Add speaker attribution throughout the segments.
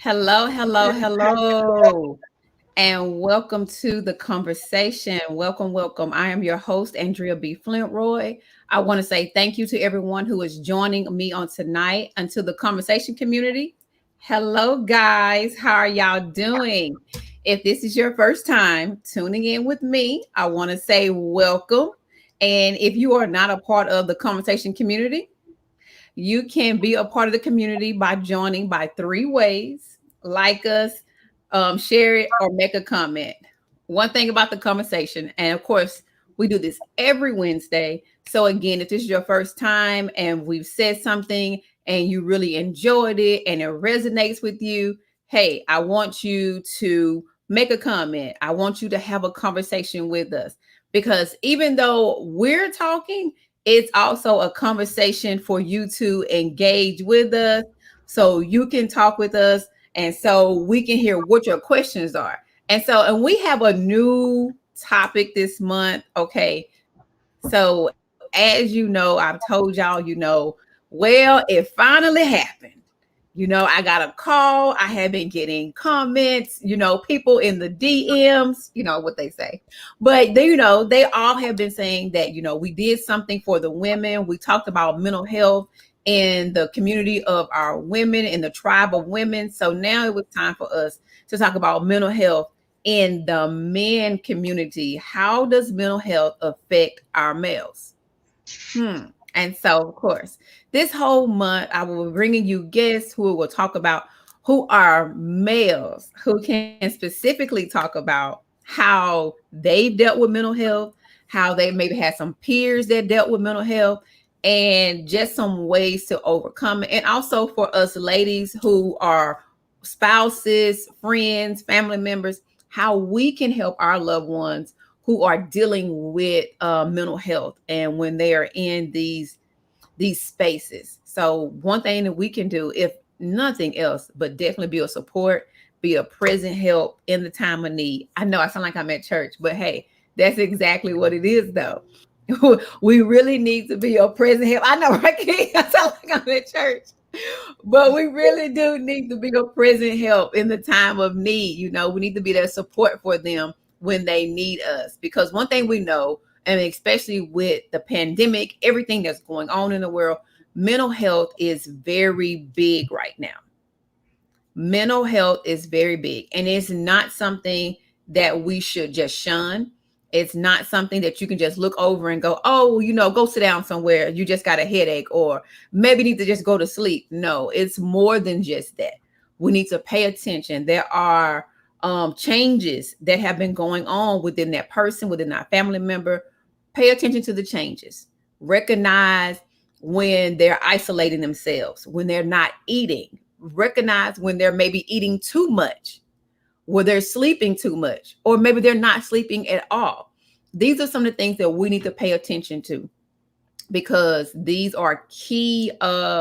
Speaker 1: Hello, hello, hello, and welcome to the conversation. Welcome, welcome. I am your host, Andrea B. Flintroy. I want to say thank you to everyone who is joining me on tonight and to the conversation community. Hello, guys. How are y'all doing? If this is your first time tuning in with me, I want to say welcome. And if you are not a part of the conversation community, you can be a part of the community by joining by three ways: like us, share it, or make a comment. One thing about the conversation, and of course, we do this every Wednesday. So, again, if this is your first time and we've said something and you really enjoyed it and it resonates with you, hey, I want you to make a comment. I want you to have a conversation with us because even though we're talking, it's also a conversation for you to engage with us so you can talk with us and so we can hear what your questions are. And we have a new topic this month. Okay. So as you know, I've told y'all, well, it finally happened. I got a call. I have been getting comments, people in the DMs, you know what they say. But they all have been saying that, we did something for the women. We talked about mental health in the community of our women, in the tribe of women. So now it was time for us to talk about mental health in the men community. How does mental health affect our males? And so, of course, this whole month, I will be bringing you guests who will talk about who are males, who can specifically talk about how they've dealt with mental health, how they maybe had some peers that dealt with mental health, and just some ways to overcome it. And also for us ladies who are spouses, friends, family members, how we can help our loved ones who are dealing with mental health and when they are in these spaces. So one thing that we can do, if nothing else, but definitely be a support, be a present help in the time of need. I know I sound like I'm at church, but hey, that's exactly what it is though. We really need to be a present help. I know, right? I sound like I'm at church. But we really do need to be a present help in the time of need. We need to be there support for them when they need us. Because one thing we know, and especially with the pandemic, everything that's going on in the world, mental health is very big right now. Mental health is very big, and it's not something that we should just shun. It's not something that you can just look over and go, oh, go sit down somewhere. You just got a headache, or maybe need to just go to sleep. No, it's more than just that. We need to pay attention. There are changes that have been going on within that person, within our family member. Pay attention to the changes. Recognize when they're isolating themselves, when they're not eating. Recognize when they're maybe eating too much, where they're sleeping too much, or maybe they're not sleeping at all. These are some of the things that we need to pay attention to because these are key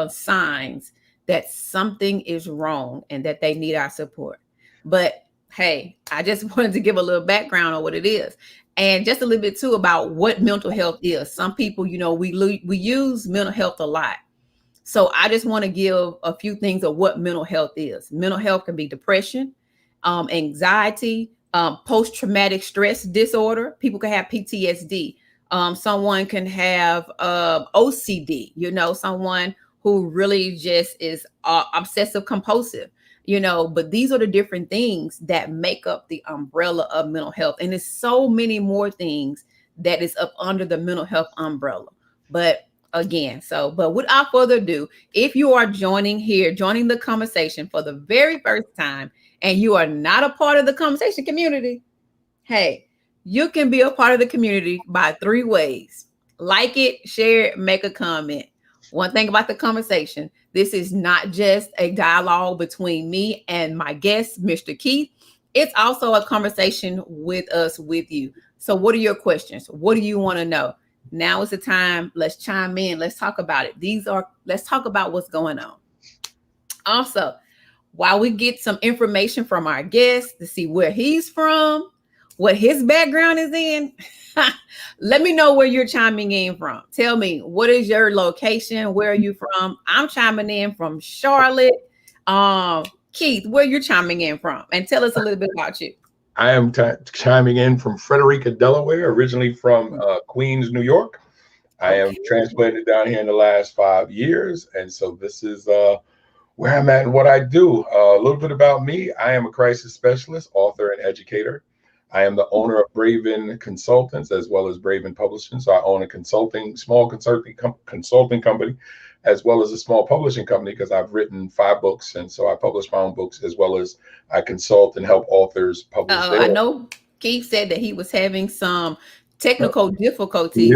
Speaker 1: signs that something is wrong and that they need our support. But hey, I just wanted to give a little background on what it is. And just a little bit too about what mental health is. Some people, we use mental health a lot. So I just want to give a few things of what mental health is. Mental health can be depression, anxiety, post-traumatic stress disorder. People can have PTSD. Someone can have OCD, someone who really just is obsessive compulsive, but these are the different things that make up the umbrella of mental health. And there's so many more things that is up under the mental health umbrella. But without further ado, if you are joining the conversation for the very first time, and you are not a part of the conversation community, hey, you can be a part of the community by three ways: like it, share it, make a comment. One thing about the conversation, this is not just a dialogue between me and my guest, Mr. Keith. It's also a conversation with us, with you. So what are your questions? What do you want to know? Now is the time. Let's chime in. Let's talk about it. Let's talk about what's going on. Also, while we get some information from our guest to see where he's from, what his background is in, let me know where you're chiming in from. Tell me, what is your location? Where are you from? I'm chiming in from Charlotte. Keith, where you're chiming in from, and tell us a little bit about you.
Speaker 2: I am chiming in from Frederica, Delaware, originally from Queens, New York. I am
Speaker 1: Okay.
Speaker 2: transplanted down here in the last 5 years. And so this is where I'm at and what I do. A little bit about me. I am a crisis specialist, author, and educator. I am the owner of Braven Consultants as well as Braven Publishing. So I own a small consulting company, as well as a small publishing company because I've written 5 books. And so I publish my own books as well as I consult and help authors publish their.
Speaker 1: I know Keith said that he was having some technical
Speaker 2: Can you hear me?
Speaker 1: difficulties.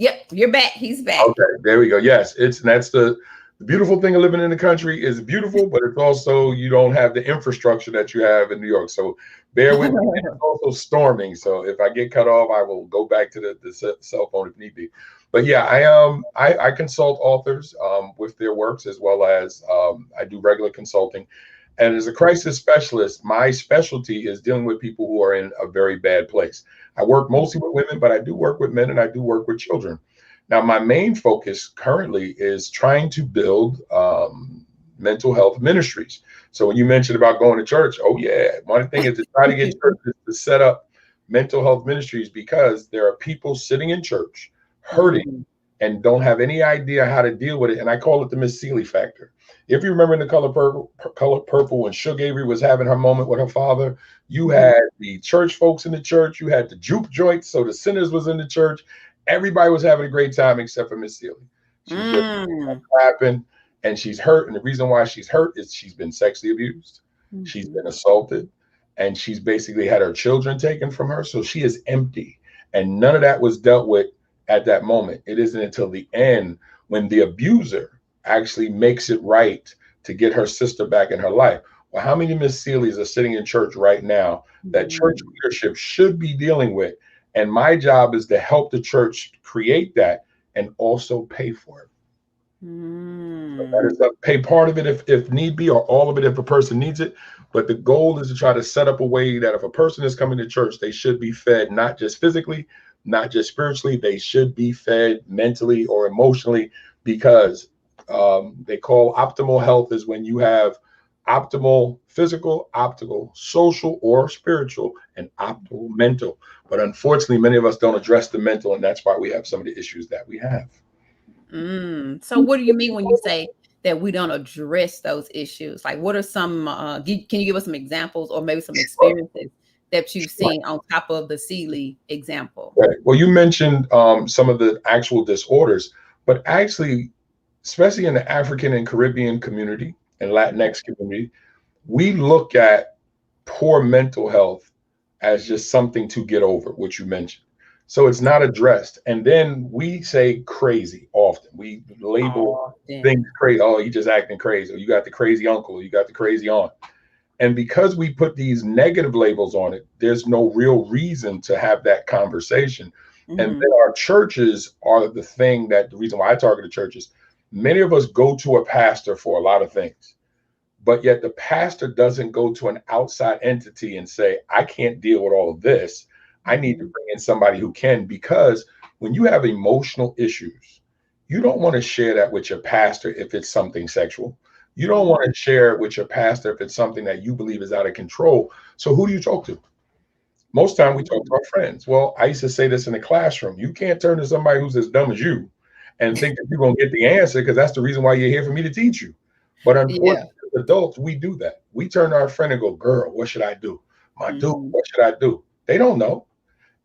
Speaker 1: Yep, you're back. He's back.
Speaker 2: Okay, there we go. Yes, that's the beautiful thing of living in the country is beautiful, but it's also you don't have the infrastructure that you have in New York. So bear with me. It's also storming. So if I get cut off, I will go back to the cell phone if need be. But yeah, I consult authors with their works as well as I do regular consulting. And as a crisis specialist, my specialty is dealing with people who are in a very bad place. I work mostly with women, but I do work with men and I do work with children. Now, my main focus currently is trying to build mental health ministries. So when you mentioned about going to church, oh yeah, one thing is to try to get churches to set up mental health ministries because there are people sitting in church hurting and don't have any idea how to deal with it. And I call it the Miss Seeley factor. If you remember in the Color Purple, when Suge Avery was having her moment with her father, you had the church folks in the church, you had the juke joints, so the sinners was in the church. Everybody was having a great time except for Miss Seeley. She's just clapping and she's hurt. And the reason why she's hurt is she's been sexually abused. She's been assaulted and she's basically had her children taken from her. So she is empty. And none of that was dealt with at that moment. It isn't until the end when the abuser actually makes it right to get her sister back in her life. Well, how many Miss Seeleys are sitting in church right now that church leadership should be dealing with? And my job is to help the church create that and also pay for it. So that is pay part of it if need be, or all of it if a person needs it. But the goal is to try to set up a way that if a person is coming to church, they should be fed not just physically, not just spiritually, they should be fed mentally or emotionally, because they call optimal health is when you have optimal physical, optimal social or spiritual, and optimal mental. But unfortunately, many of us don't address the mental, and that's why we have some of the issues that we have.
Speaker 1: So what do you mean when you say that we don't address those issues? Like, what are some, can you give us some examples or maybe some experiences that you've seen on top of the Seeley example?
Speaker 2: Right. Well, you mentioned some of the actual disorders, but actually, especially in the African and Caribbean community and Latinx community, we look at poor mental health as just something to get over, which you mentioned. So it's not addressed. And then we say crazy often. We label things crazy. Oh, you just acting crazy. Or you got the crazy uncle. You got the crazy aunt. And because we put these negative labels on it, there's no real reason to have that conversation. And then our churches are the reason why I target churches. Many of us go to a pastor for a lot of things, but yet the pastor doesn't go to an outside entity and say, I can't deal with all of this. I need to bring in somebody who can, because when you have emotional issues, you don't want to share that with your pastor if it's something sexual. You don't want to share it with your pastor if it's something that you believe is out of control. So who do you talk to? Most time we talk to our friends. Well, I used to say this in the classroom. You can't turn to somebody who's as dumb as you and think that you're going to get the answer, because that's the reason why you're here, for me to teach you. But unfortunately, as adults, we do that. We turn to our friend and go, girl, what should I do? My dude, what should I do? They don't know.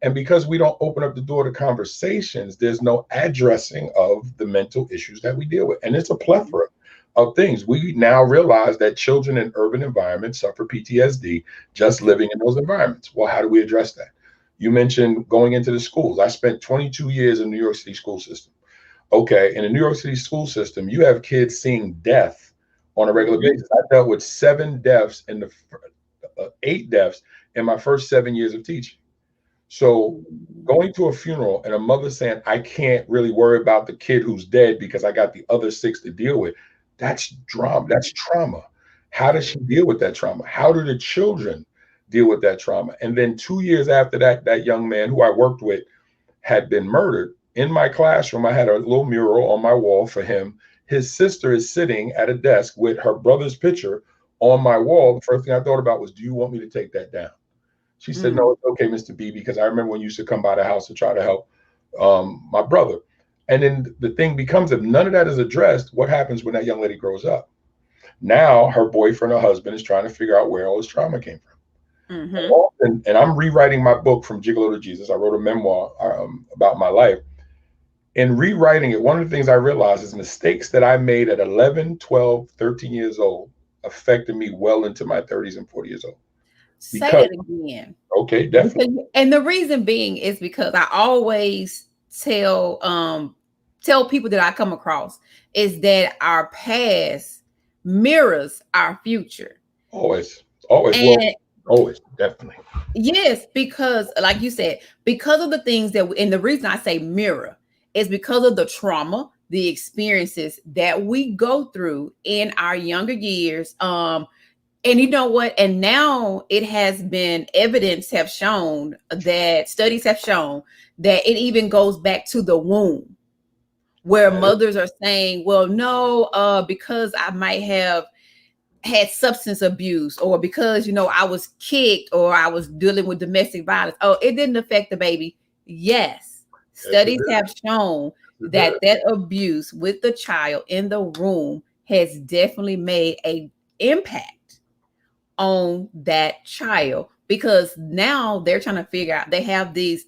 Speaker 2: And because we don't open up the door to conversations, there's no addressing of the mental issues that we deal with. And it's a plethora of things. We now realize that children in urban environments suffer PTSD just living in those environments. Well, how do we address that? You mentioned going into the schools. I spent 22 years in the New York City school system. Okay, in the New York City school system, you have kids seeing death on a regular basis. I dealt with 7 deaths in the 8 deaths in my first 7 years of teaching. So going to a funeral and a mother saying, I can't really worry about the kid who's dead because I got the other 6 to deal with. That's drama. That's trauma. How does she deal with that trauma? How do the children deal with that trauma? And then 2 years after that, that young man who I worked with had been murdered. In my classroom, I had a little mural on my wall for him. His sister is sitting at a desk with her brother's picture on my wall, the first thing I thought about was, do you want me to take that down? She said,
Speaker 1: Mm.
Speaker 2: no, it's okay, Mr. B, because I remember when you used to come by the house to try to help my brother. And then the thing becomes, if none of that is addressed, what happens when that young lady grows up? Now her boyfriend or husband is trying to figure out where all this trauma came from.
Speaker 1: Mm-hmm.
Speaker 2: And I'm rewriting my book From Gigolo to Jesus. I wrote a memoir about my life. In rewriting it, one of the things I realized is mistakes that I made at 11, 12, 13 years old affected me well into my 30s and 40 years old.
Speaker 1: Say
Speaker 2: Because,
Speaker 1: that again.
Speaker 2: okay, definitely.
Speaker 1: And the reason being is because I always tell people that I come across is that our past mirrors our future.
Speaker 2: Always, always. Well,
Speaker 1: And
Speaker 2: always, definitely.
Speaker 1: yes, because like you said, because of the things and the reason I say mirror is because of the trauma, the experiences that we go through in our younger years. And you know what? And now it has been studies have shown that it even goes back to the womb, where mothers are saying, well, no, because I might have had substance abuse, or because, I was kicked, or I was dealing with domestic violence. Oh, it didn't affect the baby. Yes. Studies have shown that abuse with the child in the room has definitely made a impact on that child, because now they're trying to figure out, they have these,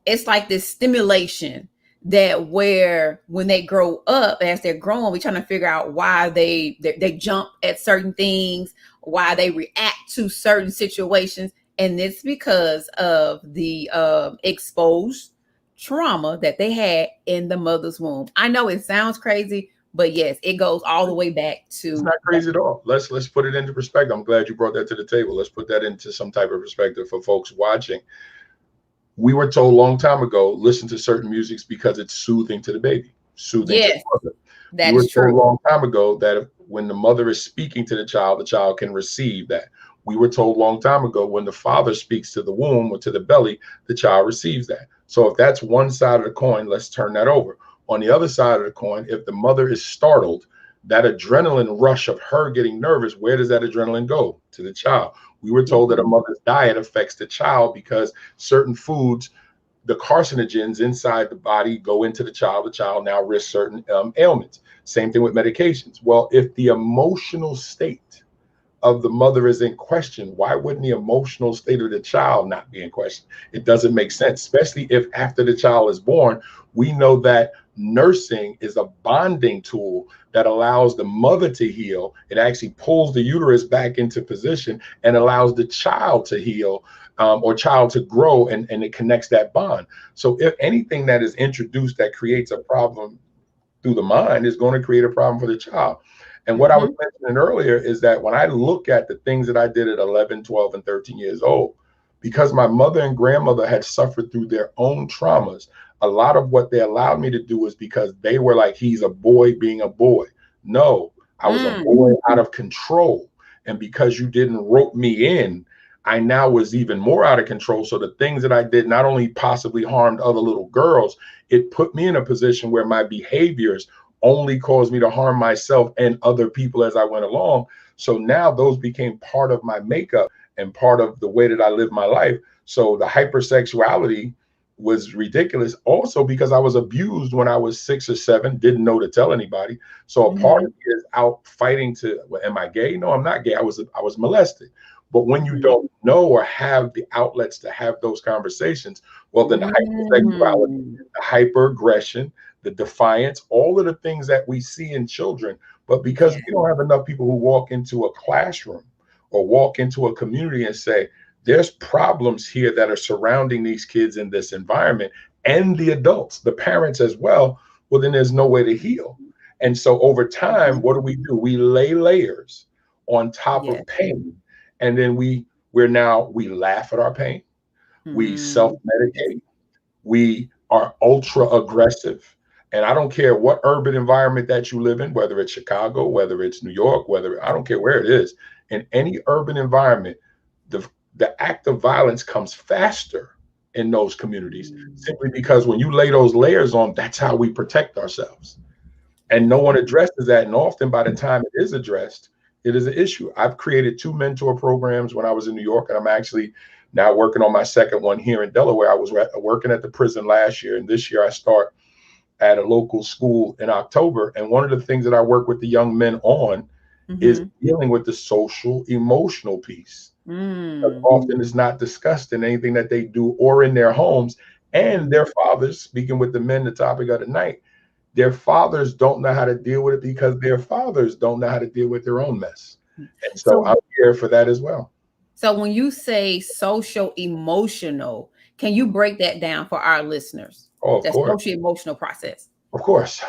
Speaker 1: it's like this stimulation that where when they grow up, as they're growing, we're trying to figure out why they jump at certain things, why they react to certain situations. And it's because of the exposed trauma that they had in the mother's womb. I know it sounds crazy, but yes, it goes all the way back to.
Speaker 2: It's not crazy at all. Let's put it into perspective. I'm glad you brought that to the table. Let's put that into some type of perspective for folks watching. We were told a long time ago, listen to certain musics because it's soothing to the baby, soothing to the mother.
Speaker 1: That
Speaker 2: we were
Speaker 1: is
Speaker 2: told
Speaker 1: true.
Speaker 2: a long time ago that when the mother is speaking to the child can receive that. We were told a long time ago when the father speaks to the womb or to the belly, the child receives that. So if that's one side of the coin, let's turn that over. On the other side of the coin, if the mother is startled, that adrenaline rush of her getting nervous, where does that adrenaline go? To the child. We were told that a mother's diet affects the child because certain foods, the carcinogens inside the body, go into the child now risks certain ailments. Same thing with medications. Well, if the emotional state of the mother is in question, why wouldn't the emotional state of the child not be in question? It doesn't make sense, especially if after the child is born, we know that nursing is a bonding tool that allows the mother to heal. It actually pulls the uterus back into position and allows the child to heal, or child to grow, and it connects that bond. So if anything that is introduced that creates a problem through the mind is going to create a problem for the child. And what I was mentioning earlier is that when I look at the things that I did at 11, 12, and 13 years old, because my mother and grandmother had suffered through their own traumas, a lot of what they allowed me to do was because they were like, he's a boy being a boy. No, I was a boy out of control. And because you didn't rope me in, I now was even more out of control. So the things that I did not only possibly harmed other little girls, it put me in a position where my behaviors only caused me to harm myself and other people as I went along. So now those became part of my makeup and part of the way that I live my life. So the hypersexuality was ridiculous also because I was abused when I was 6 or 7, didn't know to tell anybody. So a part of me is out fighting to, well, am I gay? No, I'm not gay. I was molested. But when you don't know or have the outlets to have those conversations, well, then the hypersexuality, the hyperaggression, the defiance, all of the things that we see in children. But because we don't have enough people who walk into a classroom or walk into a community and say, there's problems here that are surrounding these kids in this environment, and the adults, the parents as well, well, then there's no way to heal. And so over time, what do? We lay layers on top of pain. And then we laugh at our pain. We self-medicate. We are ultra aggressive. And I don't care what urban environment that you live in, whether it's Chicago, whether it's New York, I don't care where it is. In any urban environment, the act of violence comes faster in those communities, simply because when you lay those layers on, that's how we protect ourselves. And no one addresses that. And often by the time it is addressed, It is an issue. I've created 2 mentor programs when I was in New York, and I'm actually now working on my second one here in Delaware. I was working at the prison last year, and this year I start at a local school in October. And one of the things that I work with the young men on is dealing with the social emotional piece. Often is not discussed in anything that they do or in their homes. And their fathers, speaking with the men, the topic of the night, their fathers don't know how to deal with it because their fathers don't know how to deal with their own mess. And so I'm here for that as well.
Speaker 1: So when you say social emotional, can you break that down for our listeners?
Speaker 2: Oh, of
Speaker 1: That
Speaker 2: course.
Speaker 1: social emotional process.
Speaker 2: Of course.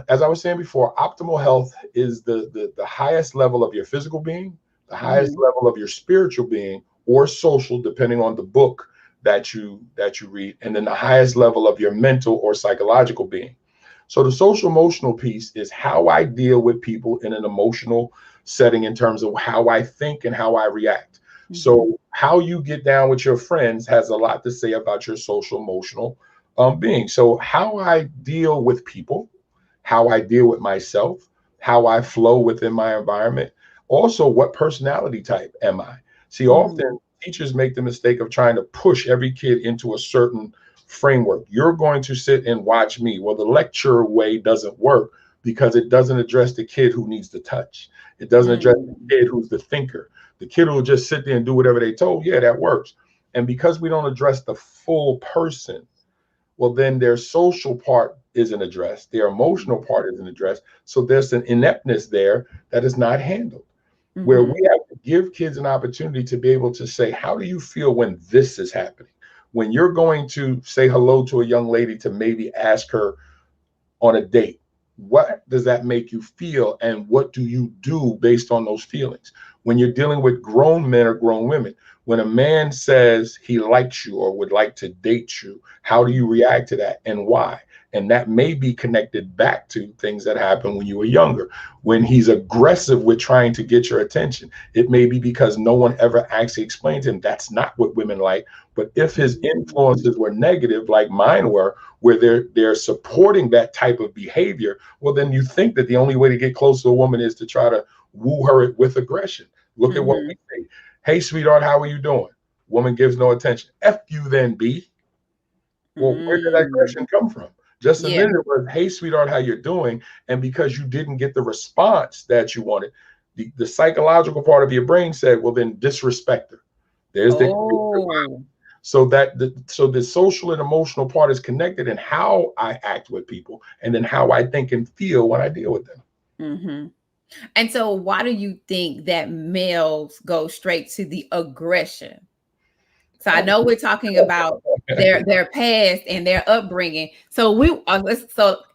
Speaker 2: As I was saying before, optimal health is the highest level of your physical being, the highest level of your spiritual being, or social, depending on the book that you read, and then the highest level of your mental or psychological being. So the social emotional piece is how I deal with people in an emotional setting in terms of how I think and how I react. So how you get down with your friends has a lot to say about your social emotional being. So how I deal with people, how I deal with myself, how I flow within my environment. Also, what personality type am I? See, often teachers make the mistake of trying to push every kid into a certain framework. You're going to sit and watch me. Well, the lecture way doesn't work because it doesn't address the kid who needs the touch. It doesn't address the kid who's the thinker. The kid who will just sit there and do whatever they told. Yeah, that works. And because we don't address the full person, well, then their social part isn't addressed. Their emotional part isn't addressed. So there's an ineptness there that is not handled, where we have to give kids an opportunity to be able to say, how do you feel when this is happening? When you're going to say hello to a young lady to maybe ask her on a date, what does that make you feel? And what do you do based on those feelings? When you're dealing with grown men or grown women, when a man says he likes you or would like to date you, how do you react to that and why? And that may be connected back to things that happened when you were younger. When he's aggressive with trying to get your attention, it may be because no one ever actually explained to him that's not what women like. But if his influences were negative, like mine were, where they're supporting that type of behavior, well, then you think that the only way to get close to a woman is to try to woo her with aggression. Look at what we say. Hey, sweetheart, how are you doing? Woman gives no attention. F you then, B. Well, where did that aggression come from? Just a minute it was, hey, sweetheart, how you're doing? And because you didn't get the response that you wanted, the psychological part of your brain said, well, then disrespect her. There's the so the social and emotional part is connected in how I act with people and then how I think and feel when I deal with them.
Speaker 1: And so why do you think that males go straight to the aggression? So I know we're talking about their past and their upbringing. So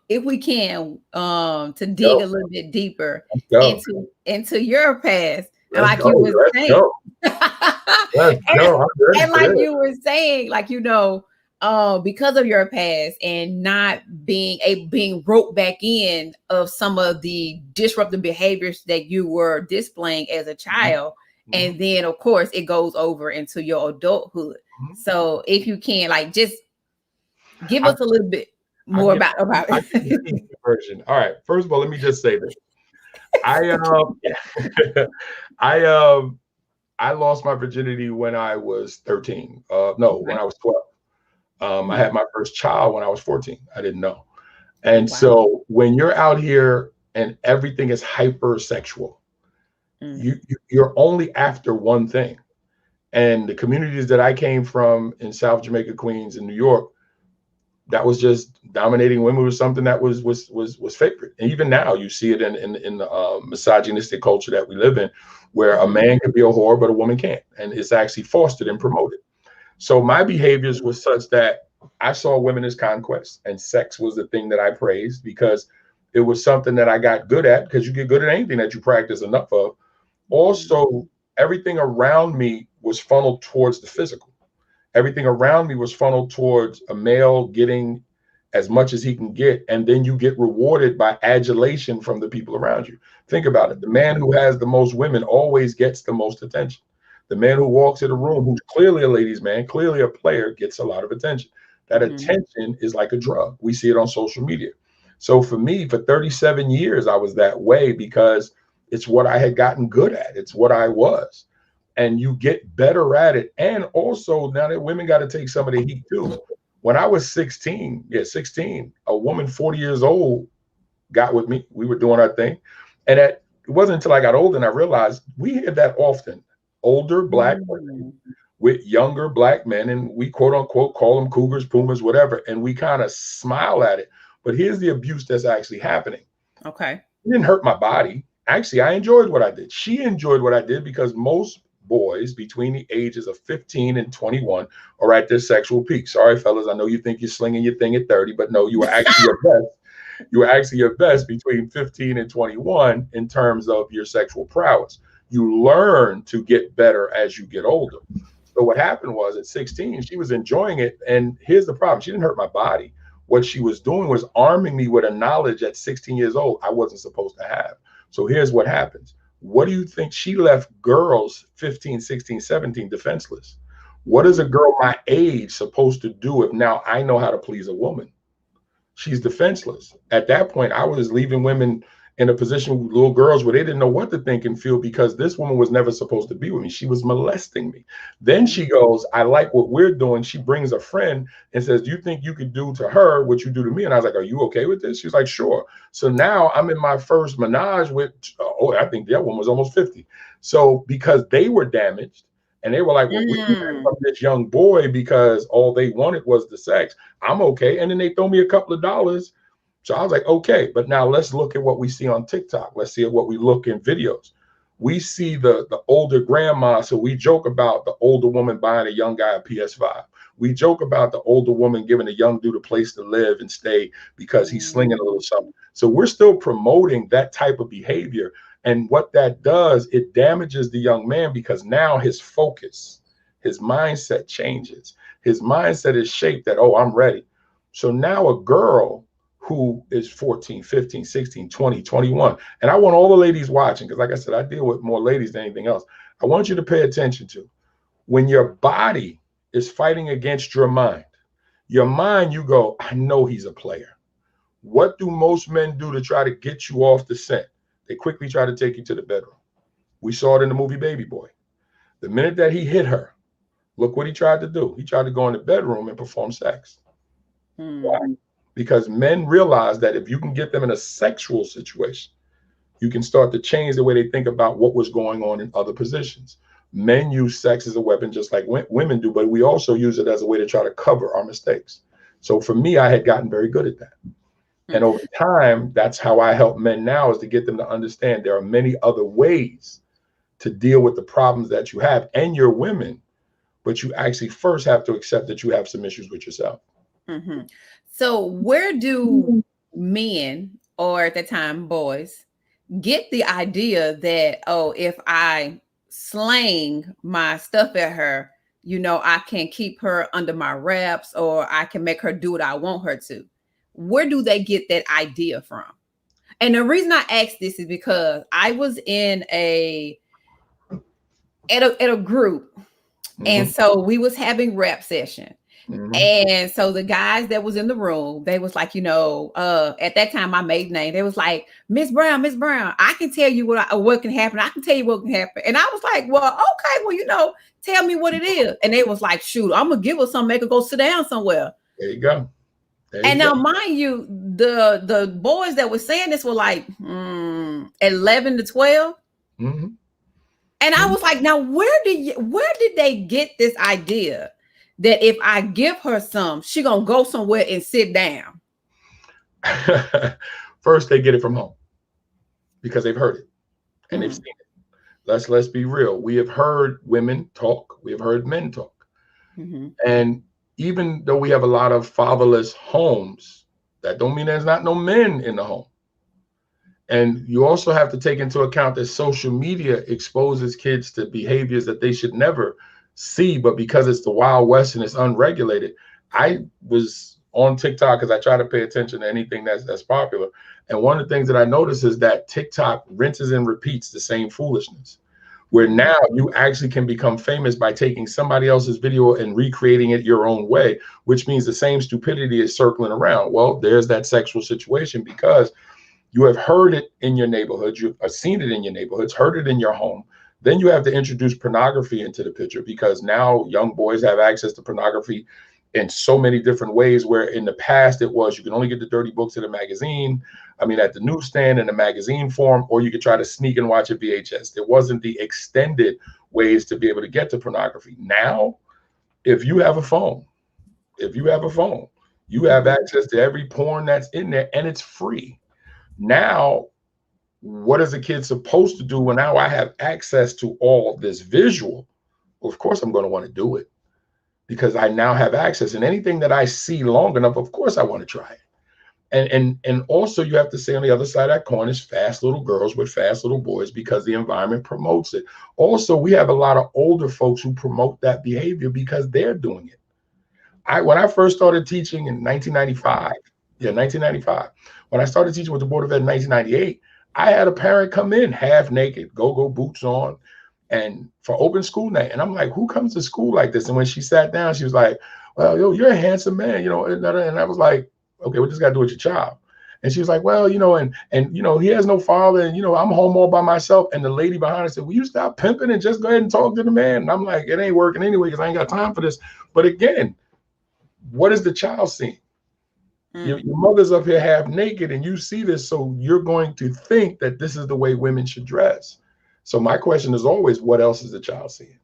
Speaker 1: if we can to dig a little bit deeper into your past, and like you were saying, and like you were saying, like because of your past and not being roped back in of some of the disruptive behaviors that you were displaying as a child. And then, of course, it goes over into your adulthood. So if you can, like, just give us a little bit more about it.
Speaker 2: Version. All right. First of all, let me just say this. I lost my virginity when I was 13. When I was 12. I had my first child when I was 14. I didn't know. And so when you're out here and everything is hypersexual, you're only after one thing. And the communities that I came from in South Jamaica, Queens, and New York, that was just dominating women was something that was favorite. And even now you see it in the misogynistic culture that we live in, where a man can be a whore, but a woman can't. And it's actually fostered and promoted. So my behaviors was such that I saw women as conquest, and sex was the thing that I praised because it was something that I got good at, because you get good at anything that you practice enough of. Also, everything around me was funneled towards the physical. Everything around me was funneled towards a male getting as much as he can get, and then you get rewarded by adulation from the people around you. Think about it. The man who has the most women always gets the most attention. The man who walks in a room, who's clearly a ladies' man, clearly a player, gets a lot of attention. That attention is like a drug. We see it on social media. So for me, for 37 years, I was that way because It's what I had gotten good at. It's what I was. And you get better at it. And also now that women got to take some of the heat too. When I was 16, 16, a woman 40 years old got with me. We were doing our thing. And it wasn't until I got older and I realized we hear that often. Older Black women with younger Black men, and we quote unquote call them cougars, pumas, whatever. And we kind of smile at it. But here's the abuse that's actually happening.
Speaker 1: Okay.
Speaker 2: It didn't hurt my body. Actually, I enjoyed what I did. She enjoyed what I did because most boys between the ages of 15 and 21 are at their sexual peak. Sorry, fellas, I know you think you're slinging your thing at 30, but no, you were actually your best. You were actually your best between 15 and 21 in terms of your sexual prowess. You learn to get better as you get older. So what happened was at 16, she was enjoying it. And here's the problem. She didn't hurt my body. What she was doing was arming me with a knowledge at 16 years old I wasn't supposed to have. So here's what happens. What do you think? She left girls 15, 16, 17 defenseless. What is a girl my age supposed to do if now I know how to please a woman? She's defenseless. At that point, I was leaving women in a position with little girls where they didn't know what to think and feel because this woman was never supposed to be with me. She was molesting me. Then she goes, I like what we're doing. She brings a friend and says, do you think you could do to her what you do to me? And I was like, are you okay with this? She was like, sure. So now I'm in my first menage with, I think that one was almost 50. So because they were damaged and they were like, well, we from this young boy because all they wanted was the sex. I'm okay. And then they throw me a couple of dollars. So I was like, okay, but now let's look at what we see on TikTok. Let's see at what we look in videos. We see the older grandma. So we joke about the older woman buying a young guy a PS5. We joke about the older woman giving a young dude a place to live and stay because he's slinging a little something. So we're still promoting that type of behavior. And what that does, it damages the young man because now his focus, his mindset changes. His mindset is shaped that, oh, I'm ready. So now a girl who is 14, 15, 16, 20, 21. And I want all the ladies watching, because like I said, I deal with more ladies than anything else. I want you to pay attention to when your body is fighting against your mind, you go, I know he's a player. What do most men do to try to get you off the scent? They quickly try to take you to the bedroom. We saw it in the movie Baby Boy. The minute that he hit her, look what he tried to do. He tried to go in the bedroom and perform sex. Why? Because men realize that if you can get them in a sexual situation, you can start to change the way they think about what was going on in other positions. Men use sex as a weapon just like women do, but we also use it as a way to try to cover our mistakes. So for me, I had gotten very good at that. And over time, that's how I help men now, is to get them to understand there are many other ways to deal with the problems that you have and your women, but you actually first have to accept that you have some issues with yourself.
Speaker 1: Mm-hmm. So where do men, or at the time boys, get the idea that, oh, if I slang my stuff at her, I can keep her under my wraps, or I can make her do what I want her to? Where do they get that idea from? And the reason I ask this is because I was in at a group, and so we was having rap session. And so the guys that was in the room, they was like, at that time, my maiden name, they was like, Miss Brown, I can tell you what can happen. I can tell you what can happen. And I was like, well, okay, well, tell me what it is. And they was like, shoot, I'm going to give her something, make her go sit down somewhere.
Speaker 2: There you go.
Speaker 1: And now, mind you, the boys that were saying this were like 11 to 12. And I was like, now, where did they get this idea that if I give her some, she gonna go somewhere and sit down?
Speaker 2: First, they get it from home because they've heard it and they've seen it. Let's be real. We have heard women talk. We have heard men talk. And even though we have a lot of fatherless homes, that don't mean there's not no men in the home. And you also have to take into account that social media exposes kids to behaviors that they should never see, but because it's the Wild West and it's unregulated. I was on TikTok because I try to pay attention to anything that's popular. And one of the things that I noticed is that TikTok rinses and repeats the same foolishness, where now you actually can become famous by taking somebody else's video and recreating it your own way, which means the same stupidity is circling around. Well, there's that sexual situation because You have heard it in your neighborhood. You have seen it in your neighborhoods, heard it in your home. Then you have to introduce pornography into the picture, because now young boys have access to pornography in so many different ways, where in the past it was you can only get the dirty books at a magazine. I mean, at the newsstand in a magazine form, or you could try to sneak and watch a VHS. There wasn't the extended ways to be able to get to pornography. Now, if you have a phone, you have access to every porn that's in there, and it's free. Now, what is a kid supposed to do when now I have access to all this visual? Well, of course, I'm going to want to do it, because I now have access, and anything that I see long enough, of course, I want to try it. And also, you have to say on the other side of that coin is fast little girls with fast little boys, because the environment promotes it. Also, we have a lot of older folks who promote that behavior because they're doing it. When I first started teaching in 1995, when I started teaching with the Board of Ed in 1998, I had a parent come in half naked, go-go boots on, and for open school night. And I'm like, who comes to school like this? And when she sat down, she was like, well, yo, you're a handsome man, you know. And I was like, okay, what does this got to do with your child? And she was like, well, you know, and you know, he has no father, and you know, I'm home all by myself. And the lady behind her said, will you stop pimping and just go ahead and talk to the man? And I'm like, it ain't working anyway, because I ain't got time for this. But again, what is the child seeing? Your mother's up here half naked, and you see this, so you're going to think that this is the way women should dress. So my question is always, what else is the child seeing?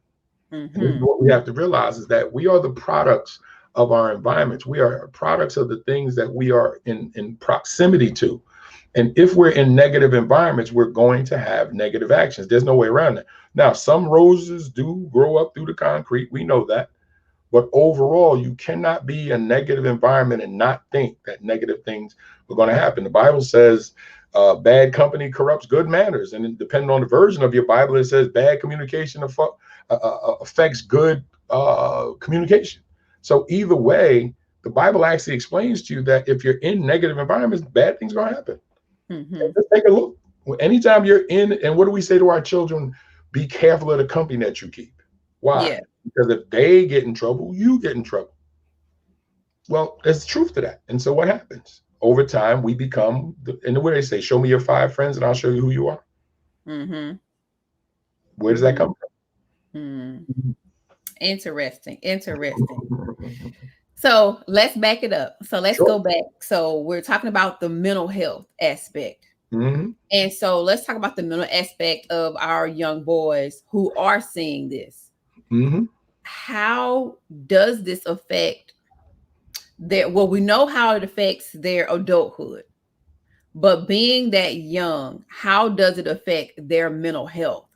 Speaker 2: And what we have to realize is that we are the products of our environments. We are products of the things that we are in proximity to. And if we're in negative environments, we're going to have negative actions. There's no way around that. Now, some roses do grow up through the concrete. We know that. But overall, you cannot be a negative environment and not think that negative things are going to happen. The Bible says bad company corrupts good manners. And depending on the version of your Bible, it says bad communication affects good communication. So either way, the Bible actually explains to you that if you're in negative environments, bad things are going to happen. Just take a look. Anytime you're in, and what do we say to our children? Be careful of the company that you keep. Why? Yeah. Because if they get in trouble, you get in trouble. Well, there's truth to that. And so what happens? Over time, we become, and what they say, show me your 5 friends and I'll show you who you are. Where does that come from?
Speaker 1: Interesting. So let's back it up. So let's go back. So we're talking about the mental health aspect. And so let's talk about the mental aspect of our young boys who are seeing this. How does this affect their, well, we know how it affects their adulthood, but being that young, how does it affect their mental health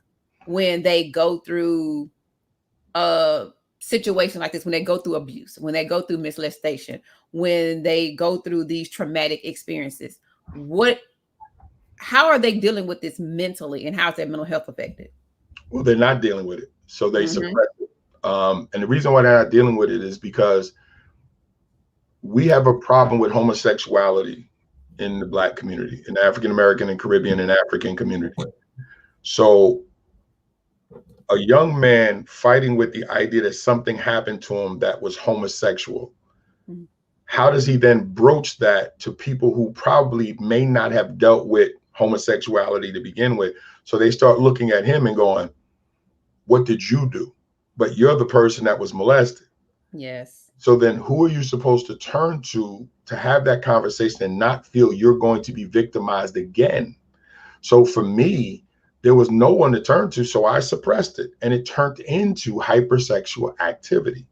Speaker 1: when they go through a situation like this, when they go through abuse, when they go through molestation, when they go through these traumatic experiences? How are they dealing with this mentally, and how is their mental health affected?
Speaker 2: Well, they're not dealing with it, so they suppress it. And the reason why they're not dealing with it is because we have a problem with homosexuality in the Black community, in the African American and Caribbean and African community. So a young man fighting with the idea that something happened to him that was homosexual, how does he then broach that to people who probably may not have dealt with homosexuality to begin with? So they start looking at him and going, what did you do? But you're the person that was molested.
Speaker 1: Yes.
Speaker 2: So then who are you supposed to turn to have that conversation and not feel you're going to be victimized again? So for me, there was no one to turn to, so I suppressed it, and it turned into hypersexual activity,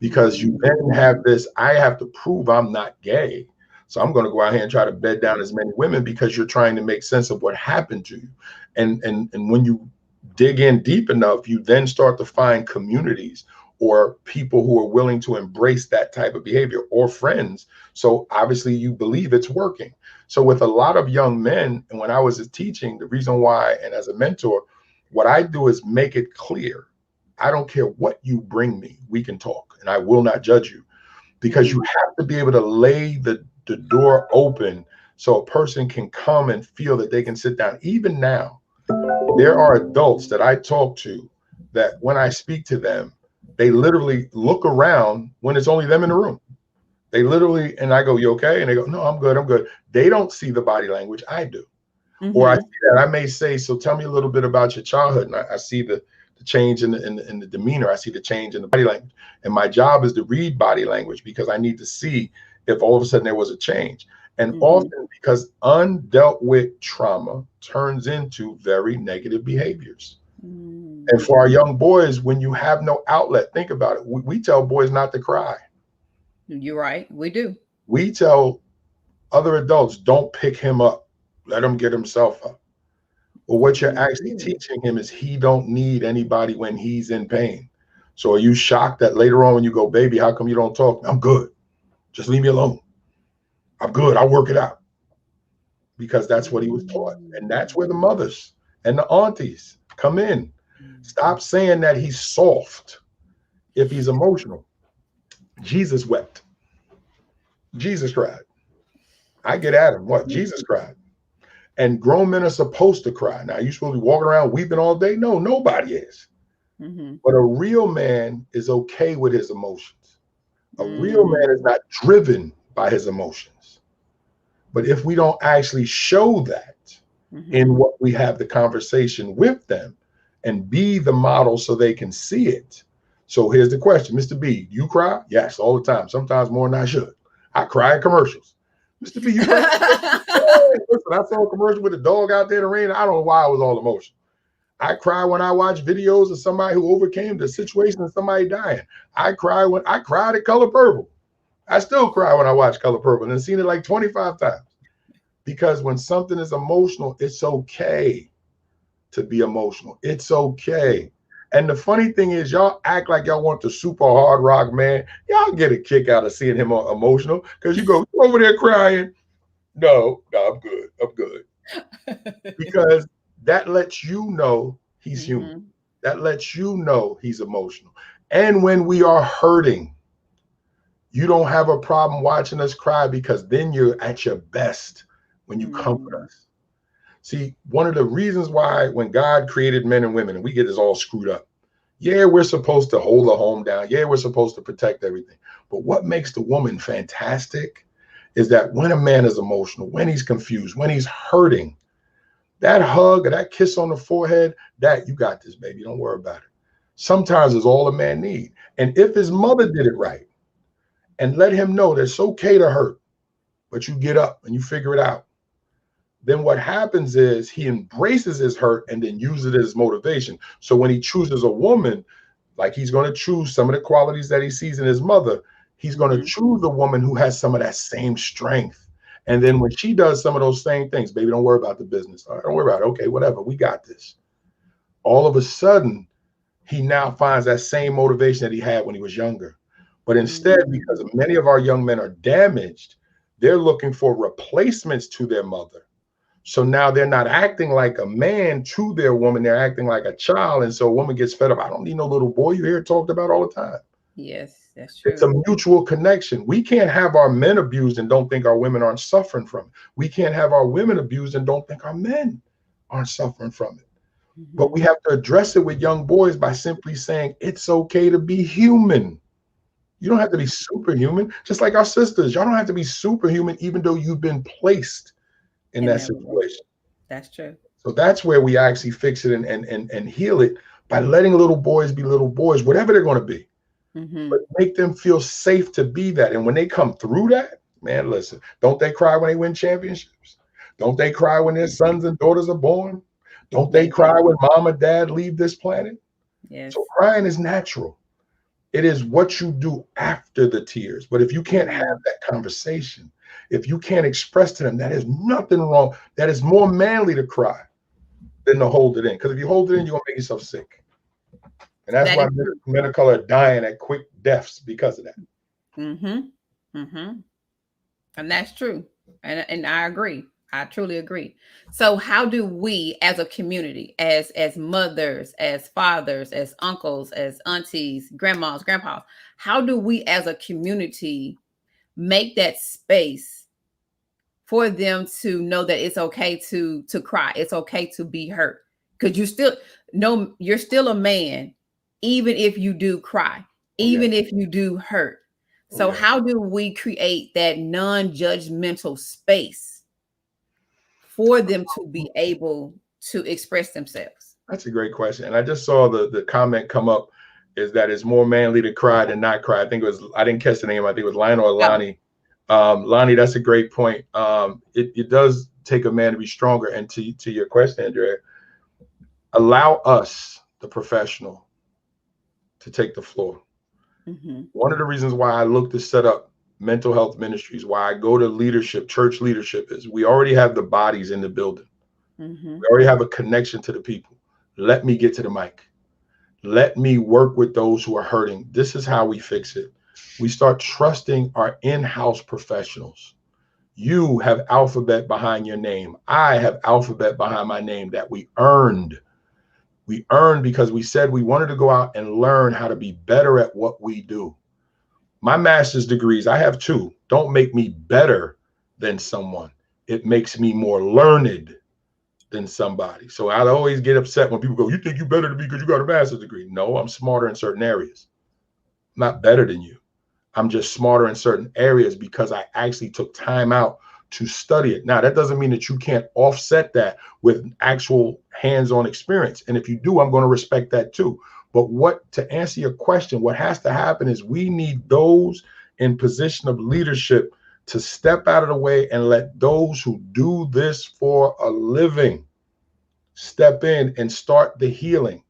Speaker 2: because you then have this, I have to prove I'm not gay. So I'm going to go out here and try to bed down as many women because you're trying to make sense of what happened to you. And when you dig in deep enough, you then start to find communities or people who are willing to embrace that type of behavior, or friends. So obviously you believe it's working. So with a lot of young men, and when I was teaching, the reason why, and as a mentor, what I do is make it clear. I don't care what you bring me, we can talk, and I will not judge you, because you have to be able to lay the door open so a person can come and feel that they can sit down. Even now, there are adults that I talk to that when I speak to them, they literally look around when it's only them in the room. They literally, and I go, "You okay?" And they go, "No, I'm good. I'm good." They don't see the body language I do. Or I see that I may say, "So tell me a little bit about your childhood." And I see the change in the demeanor. I see the change in the body language. And my job is to read body language because I need to see if all of a sudden there was a change. And often because undealt with trauma turns into very negative behaviors. And for our young boys, when you have no outlet, think about it. We tell boys not to cry.
Speaker 1: You're right. We do.
Speaker 2: We tell other adults, don't pick him up. Let him get himself up. Well, what you're actually teaching him is he don't need anybody when he's in pain. So are you shocked that later on when you go, "Baby, how come you don't talk?" "I'm good. Just leave me alone. I'm good. I'll work it out." Because that's what he was taught. And that's where the mothers and the aunties come in. Stop saying that he's soft if he's emotional. Jesus wept. Jesus cried. I get at him. What? Jesus cried. And grown men are supposed to cry. Now, you supposed to be walking around weeping all day? No, nobody is. But a real man is okay with his emotions. A real man is not driven by his emotions. But if we don't actually show that in what we have the conversation with them and be the model so they can see it. So here's the question, Mr. B, you cry? Yes, all the time. Sometimes more than I should. I cry in commercials. Mr. B, you cry? Listen, I saw a commercial with a dog out there in the rain. I don't know why I was all emotional. I cry when I watch videos of somebody who overcame the situation of somebody dying. I cried at Color Purple. I still cry when I watch Color Purple and I've seen it like 25 times. Because when something is emotional, it's okay to be emotional. It's okay. And the funny thing is, y'all act like y'all want the super hard rock man. Y'all get a kick out of seeing him emotional because you go, "You over there crying?" No, I'm good. I'm good. Because that lets you know he's human. That lets you know he's emotional. And when we are hurting, you don't have a problem watching us cry because then you're at your best when you comfort us. See, one of the reasons why when God created men and women, and we get this all screwed up. Yeah, we're supposed to hold the home down. Yeah, we're supposed to protect everything. But what makes the woman fantastic is that when a man is emotional, when he's confused, when he's hurting, that hug or that kiss on the forehead, that you got this, baby. Don't worry about it. Sometimes is all a man needs. And if his mother did it right and let him know that it's okay to hurt, but you get up and you figure it out, then what happens is he embraces his hurt and then uses it as motivation. So when he chooses a woman, like he's going to choose some of the qualities that he sees in his mother, he's going to choose a woman who has some of that same strength. And then when she does some of those same things, "Baby, don't worry about the business. All right, don't worry about it. Okay, whatever. We got this." All of a sudden, he now finds that same motivation that he had when he was younger. But instead, because many of our young men are damaged, they're looking for replacements to their mother. So now they're not acting like a man to their woman. They're acting like a child. And so a woman gets fed up. "I don't need no little boy." You hear it talked about all the time.
Speaker 1: Yes, that's true.
Speaker 2: It's a mutual connection. We can't have our men abused and don't think our women aren't suffering from it. We can't have our women abused and don't think our men aren't suffering from it. But we have to address it with young boys by simply saying it's okay to be human. You don't have to be superhuman. Just like our sisters, y'all don't have to be superhuman, even though you've been placed in that situation.
Speaker 1: That's true.
Speaker 2: So that's where we actually fix it and heal it by letting little boys be little boys, whatever they're going to be. But make them feel safe to be that. And when they come through that, man, listen, don't they cry when they win championships? Don't they cry when their sons and daughters are born? Don't they cry when mom and dad leave this planet?
Speaker 1: Yes.
Speaker 2: So crying is natural. It is what you do after the tears. But if you can't have that conversation, if you can't express to them that there's nothing wrong, that is more manly to cry than to hold it in. Because if you hold it in, you're going to make yourself sick. And that's why men of color are dying at quick deaths because of that.
Speaker 1: And that's true. And I agree. I truly agree. So how do we as a community, as mothers, as fathers, as uncles, as aunties, grandmas, grandpas, how do we as a community make that space for them to know that it's okay to cry, it's okay to be hurt? Because you're still a man, even if you do cry, even if you do hurt. So how do we create that non-judgmental space for them to be able to express themselves?
Speaker 2: That's a great question. And I just saw the comment come up, is that it's more manly to cry than not cry. I think it was, I didn't catch the name. I think it was Lionel or Lonnie. Lonnie, that's a great point. It does take a man to be stronger. And to your question, Andrea, allow us, the professional, to take the floor. One of the reasons why I look to set up mental health ministries, why I go to leadership, church leadership, is we already have the bodies in the building. We already have a connection to the people. Let me get to the mic. Let me work with those who are hurting. This is how we fix it. We start trusting our in-house professionals. You have alphabet behind your name. I have alphabet behind my name that we earned. We earned because we said we wanted to go out and learn how to be better at what we do. My master's degrees, I have 2, don't make me better than someone. It makes me more learned than somebody. So I'd always get upset when people go, you think you're better than me because you got a master's degree. No, I'm smarter in certain areas. I'm not better than you. I'm just smarter in certain areas because I actually took time out to study it. Now, that doesn't mean that you can't offset that with actual hands-on experience. And if you do, I'm going to respect that too. But to answer your question, what has to happen is we need those in position of leadership to step out of the way and let those who do this for a living step in and start the healing.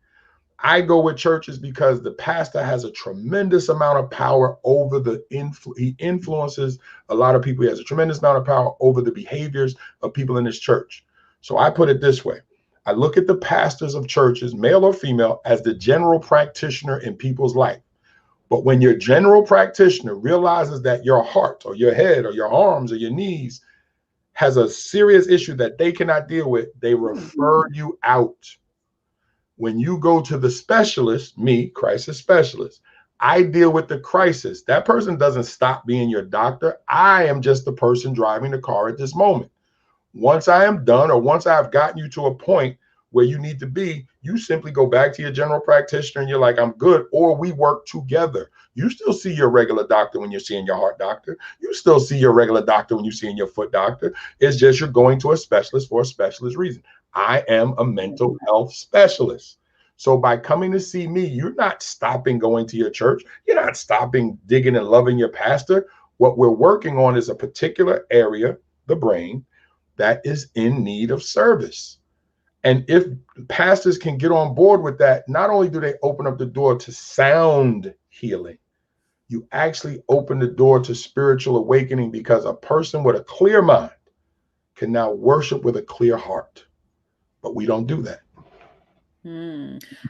Speaker 2: I go with churches because the pastor has a tremendous amount of power over he influences a lot of people. He has a tremendous amount of power over the behaviors of people in his church. So I put it this way. I look at the pastors of churches, male or female, as the general practitioner in people's life. But when your general practitioner realizes that your heart or your head or your arms or your knees has a serious issue that they cannot deal with, they refer you out. When you go to the specialist, me, crisis specialist, I deal with the crisis. That person doesn't stop being your doctor. I am just the person driving the car at this moment. Once I am done, or once I've gotten you to a point where you need to be, you simply go back to your general practitioner and you're like, I'm good, or we work together. You still see your regular doctor when you're seeing your heart doctor. You still see your regular doctor when you're seeing your foot doctor. It's just you're going to a specialist for a specialist reason. I am a mental health specialist. So by coming to see me, you're not stopping going to your church. You're not stopping digging and loving your pastor. What we're working on is a particular area, the brain, that is in need of service. And if pastors can get on board with that, not only do they open up the door to sound healing, you actually open the door to spiritual awakening, because a person with a clear mind can now worship with a clear heart. But we don't do that.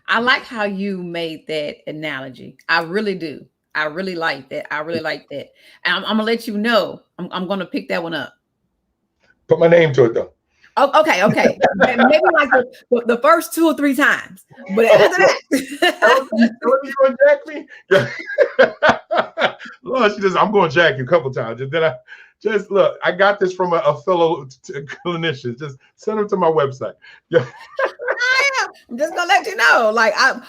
Speaker 1: I like how you made that analogy. I really do. I really like that. I really like that. And I'm gonna let you know. I'm gonna pick that one up.
Speaker 2: Put my name to it though.
Speaker 1: Oh, okay. Maybe like the first 2 or 3 times, but after that,
Speaker 2: you gonna jack me? Lord, I'm gonna jack you a couple times, and then I just look. I got this from a fellow clinician. Just send them to my website.
Speaker 1: I'm just gonna let you know. I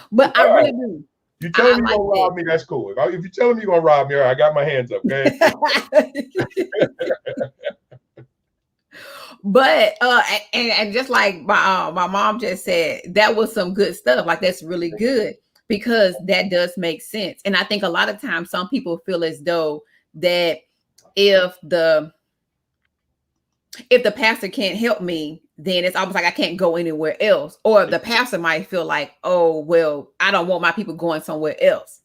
Speaker 1: really do.
Speaker 2: You telling me you're gonna rob me? That's cool. If you're telling me you're gonna rob me, I got my hands up. Okay.
Speaker 1: But and just like my mom just said, that was some good stuff. Like, that's really good, because that does make sense. And I think a lot of times some people feel as though that if the pastor can't help me, then it's almost like I can't go anywhere else. Or the pastor might feel like, oh, well, I don't want my people going somewhere else.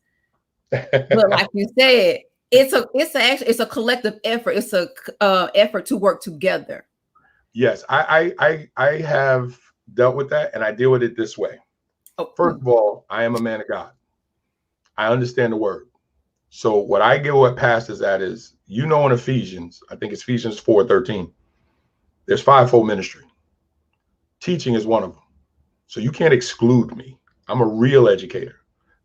Speaker 1: But like you said, it's a collective effort. It's a effort to work together.
Speaker 2: Yes, I have dealt with that, and I deal with it this way. First of all, I am a man of God. I understand the word. So what I get with pastors at is, in Ephesians, I think it's Ephesians 4:13, there's fivefold ministry. Teaching is one of them. So you can't exclude me. I'm a real educator,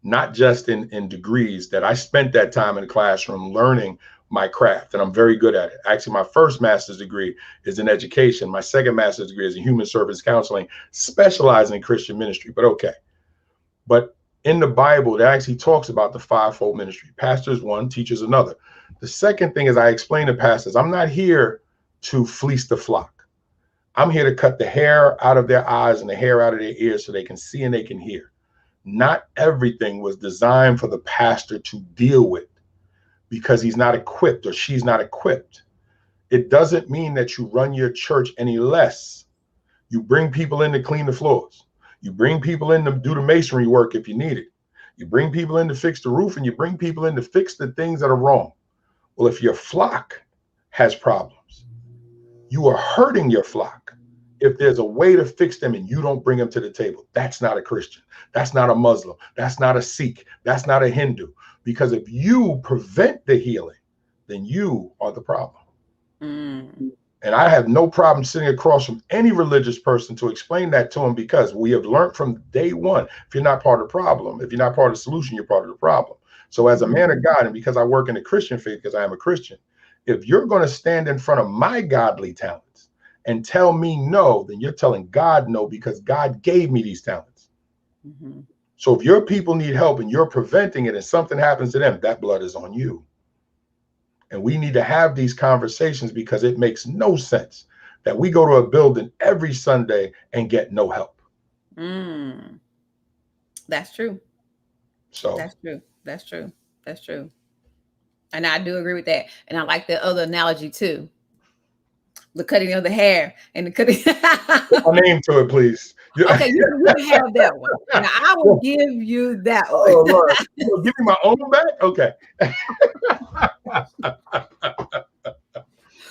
Speaker 2: not just in degrees that I spent that time in the classroom learning my craft, and I'm very good at it. Actually, my first master's degree is in education. My second master's degree is in human service counseling, specializing in Christian ministry. But okay. But in the Bible that actually talks about the fivefold ministry. Pastors one, teachers another. The second thing is I explain to pastors, I'm not here to fleece the flock. I'm here to cut the hair out of their eyes and the hair out of their ears so they can see and they can hear. Not everything was designed for the pastor to deal with because he's not equipped or she's not equipped. It doesn't mean that you run your church any less. You bring people in to clean the floors. You bring people in to do the masonry work if you need it. You bring people in to fix the roof, and you bring people in to fix the things that are wrong. Well, if your flock has problems, you are hurting your flock. If there's a way to fix them and you don't bring them to the table, that's not a Christian. That's not a Muslim. That's not a Sikh. That's not a Hindu. Because if you prevent the healing, then you are the problem.
Speaker 1: Mm.
Speaker 2: And I have no problem sitting across from any religious person to explain that to them, because we have learned from day one, if you're not part of the problem, if you're not part of the solution, you're part of the problem. So as a man of God, and because I work in the Christian faith, because I am a Christian, if you're going to stand in front of my godly talents and tell me no, then you're telling God no, because God gave me these talents.
Speaker 1: Mm-hmm.
Speaker 2: So if your people need help and you're preventing it and something happens to them, that blood is on you. And we need to have these conversations, because it makes no sense that we go to a building every Sunday and get no help.
Speaker 1: That's true.
Speaker 2: So
Speaker 1: that's true. That's true. That's true. And I do agree with that. And I like the other analogy too. The cutting of the hair and the cutting.
Speaker 2: Put my name to it, please.
Speaker 1: Okay, you can have that one. Now, I will give you that one.
Speaker 2: Oh, Lord. Give me my own back? Okay.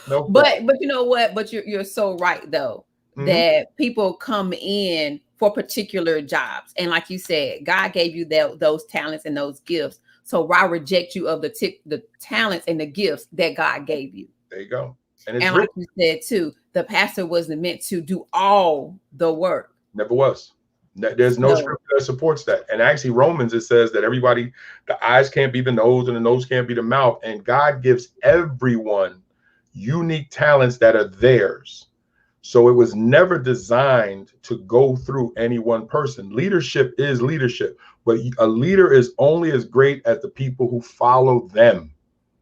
Speaker 2: No,
Speaker 1: but you know what? But you're so right though, that people come in for particular jobs, and like you said, God gave you those talents and those gifts. So why reject you of the talents and the gifts that God gave you?
Speaker 2: There you go.
Speaker 1: And like you said too, the pastor wasn't meant to do all the work.
Speaker 2: Never was. There's no scripture that supports that. And actually, Romans, it says that everybody, the eyes can't be the nose and the nose can't be the mouth. And God gives everyone unique talents that are theirs. So it was never designed to go through any one person. Leadership is leadership, but a leader is only as great as the people who follow them.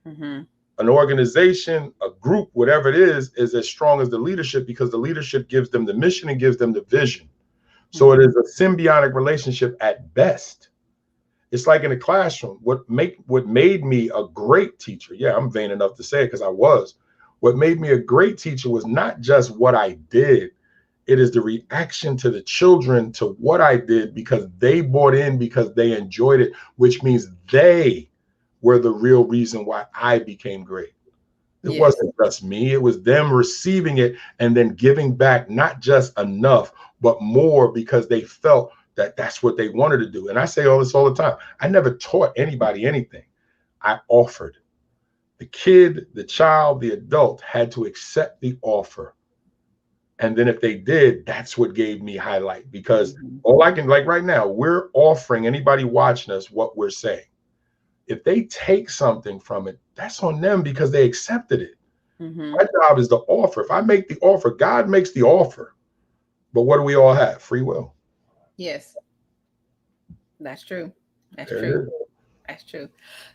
Speaker 2: Mm-hmm. An organization, a group, whatever it is as strong as the leadership, because the leadership gives them the mission and gives them the vision. So it is a symbiotic relationship at best. It's like in a classroom. What made me a great teacher, yeah, I'm vain enough to say it because I was. What made me a great teacher was not just what I did. It is the reaction to the children to what I did, because they bought in, because they enjoyed it, which means they were the real reason why I became great. It wasn't just me. It was them receiving it and then giving back, not just enough, but more, because they felt that that's what they wanted to do. And I say all this all the time. I never taught anybody anything. I offered. The kid, the child, the adult had to accept the offer. And then if they did, that's what gave me highlight, because all I can, like right now, we're offering anybody watching us what we're saying. If they take something from it, that's on them, because they accepted it. My job is the offer. If I make the offer, God makes the offer. But what do we all have? Free will.
Speaker 1: Yes. That's true. That's true. That's true.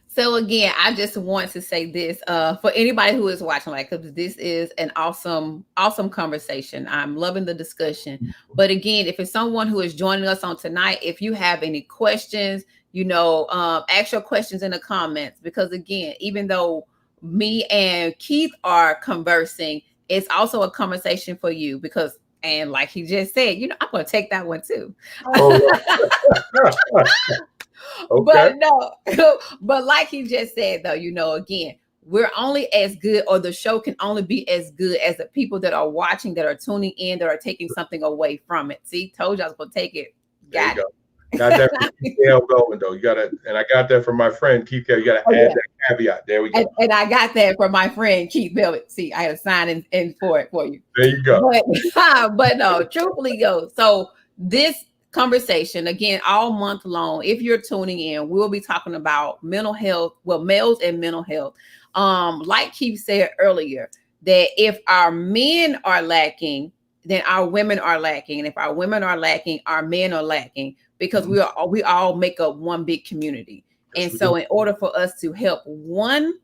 Speaker 1: So again, I just want to say this for anybody who is watching, like, because this is an awesome conversation. I'm loving the discussion. But again, if it's someone who is joining us on tonight, if you have any questions, ask your questions in the comments, because again, even though me and Keith are conversing, it's also a conversation for you, because, and like he just said, I'm going to take that one too. Okay. But like he just said, though, again, we're only as good, or the show can only be as good as the people that are watching, that are tuning in, that are taking something away from it. See, told you I was going to take it. Got it.
Speaker 2: Got that from Keith Belvin, though. You got to, and I got that from my friend Keith. You got to add that caveat. There we go.
Speaker 1: And I got that from my friend Keith Belvin. See, I had a sign in for it for you.
Speaker 2: There you go.
Speaker 1: But no, truthfully, so this conversation, again, all month long, if you're tuning in, we'll be talking about mental health, males and mental health. Like Keith said earlier, that if our men are lacking, then our women are lacking. And if our women are lacking, our men are lacking, because we all make up one big community.
Speaker 2: Yes,
Speaker 1: And so in order for us to help one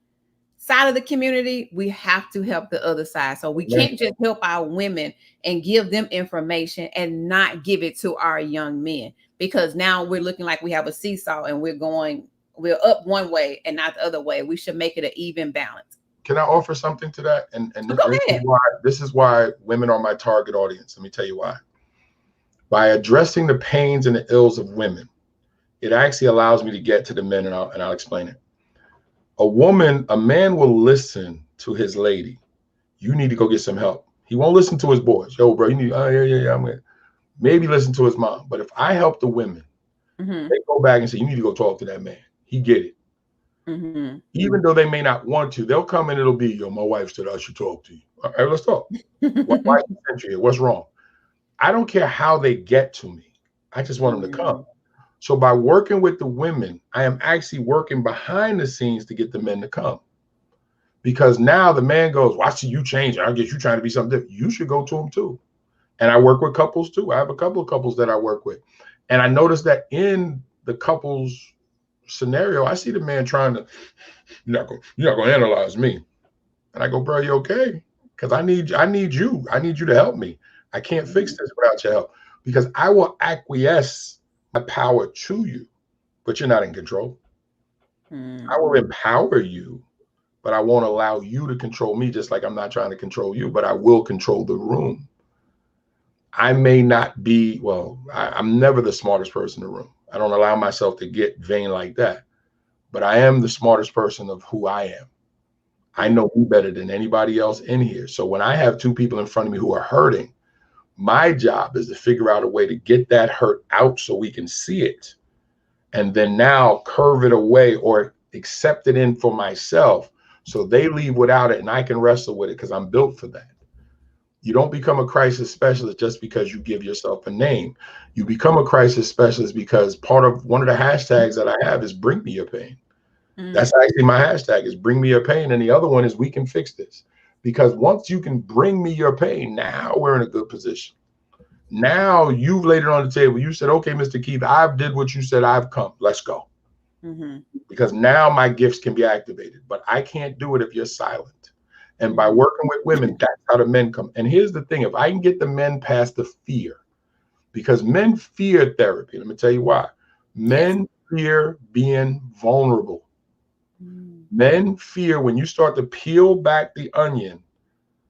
Speaker 1: side of the community, we have to help the other side. So we can't just help our women and give them information and not give it to our young men, because now we're looking like we have a seesaw and we're up one way and not the other way. We should make it an even balance.
Speaker 2: Can I offer something to that? And
Speaker 1: Go ahead.
Speaker 2: This is why women are my target audience. Let me tell you why. By addressing the pains and the ills of women, it actually allows me to get to the men, and I'll explain it. A man will listen to his lady. You need to go get some help. He won't listen to his boys. Yo, bro, you need, yeah, I'm gonna maybe listen to his mom. But if I help the women, they go back and say, you need to go talk to that man. He get it. Even though they may not want to, they'll come and it'll be, yo, my wife said I should talk to you. All right, let's talk. Why you sent you here? What's wrong? I don't care how they get to me. I just want them to come. So by working with the women, I am actually working behind the scenes to get the men to come. Because now the man goes, well, I see you changing. I guess you're trying to be something different. You should go to him too. And I work with couples too. I have a couple of couples that I work with. And I noticed that in the couples scenario, I see the man trying to, you're not gonna analyze me. And I go, bro, you okay? Because I need you. I need you to help me. I can't fix this without your help, because I will acquiesce my power to you, but you're not in control. I will empower you, but I won't allow you to control me, just like I'm not trying to control you, but I will control the room. I may not be, I'm never the smartest person in the room. I don't allow myself to get vain like that, but I am the smartest person of who I am. I know me better than anybody else in here. So when I have two people in front of me who are hurting, my job is to figure out a way to get that hurt out so we can see it, and then now curve it away or accept it in for myself so they leave without it and I can wrestle with it, because I'm built for that. You don't become a crisis specialist just because you give yourself a name. You become a crisis specialist because one of the hashtags that I have is bring me your pain. That's actually my hashtag, is bring me your pain. And the other one is we can fix this. Because once you can bring me your pain, now we're in a good position. Now you've laid it on the table. You said, okay, Mr. Keith, I've did what you said, I've come. Let's go. Because now my gifts can be activated, but I can't do it if you're silent. And by working with women, that's how the men come. And here's the thing, if I can get the men past the fear, because men fear therapy. Let me tell you why. Men fear being vulnerable. Men fear when you start to peel back the onion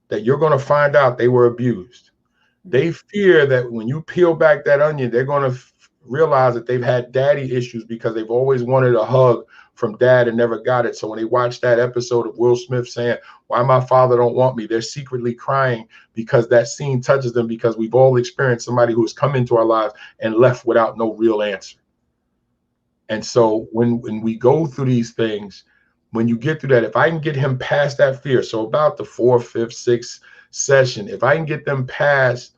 Speaker 2: that you're going to find out they were abused. They fear that when you peel back that onion, they're going to realize that they've had daddy issues because they've always wanted a hug from dad and never got it. So when they watch that episode of Will Smith saying, why my father don't want me, they're secretly crying because that scene touches them, because we've all experienced somebody who has come into our lives and left without no real answer. And so when we go through these things, when you get through that, if I can get him past that fear, so about the 4th, 5th, 6th session, if I can get them past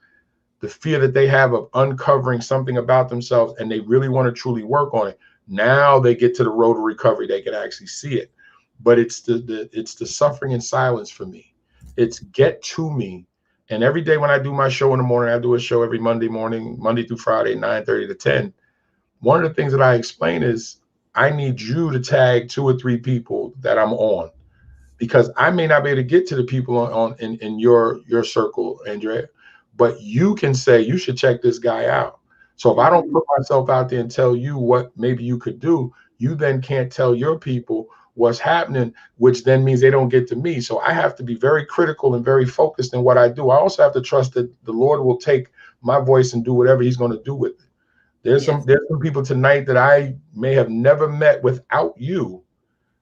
Speaker 2: the fear that they have of uncovering something about themselves and they really want to truly work on it, now they get to the road to recovery. They can actually see it. But it's the suffering in silence for me. It's get to me. And every day when I do my show in the morning, I do a show every Monday morning, Monday through Friday, 9:30 to 10. One of the things that I explain is I need you to tag 2 or 3 people that I'm on, because I may not be able to get to the people in your circle, Andrea, but you can say you should check this guy out. So if I don't put myself out there and tell you what maybe you could do, you then can't tell your people what's happening, which then means they don't get to me. So I have to be very critical and very focused in what I do. I also have to trust that the Lord will take my voice and do whatever he's going to do with it. There's some people tonight that I may have never met without you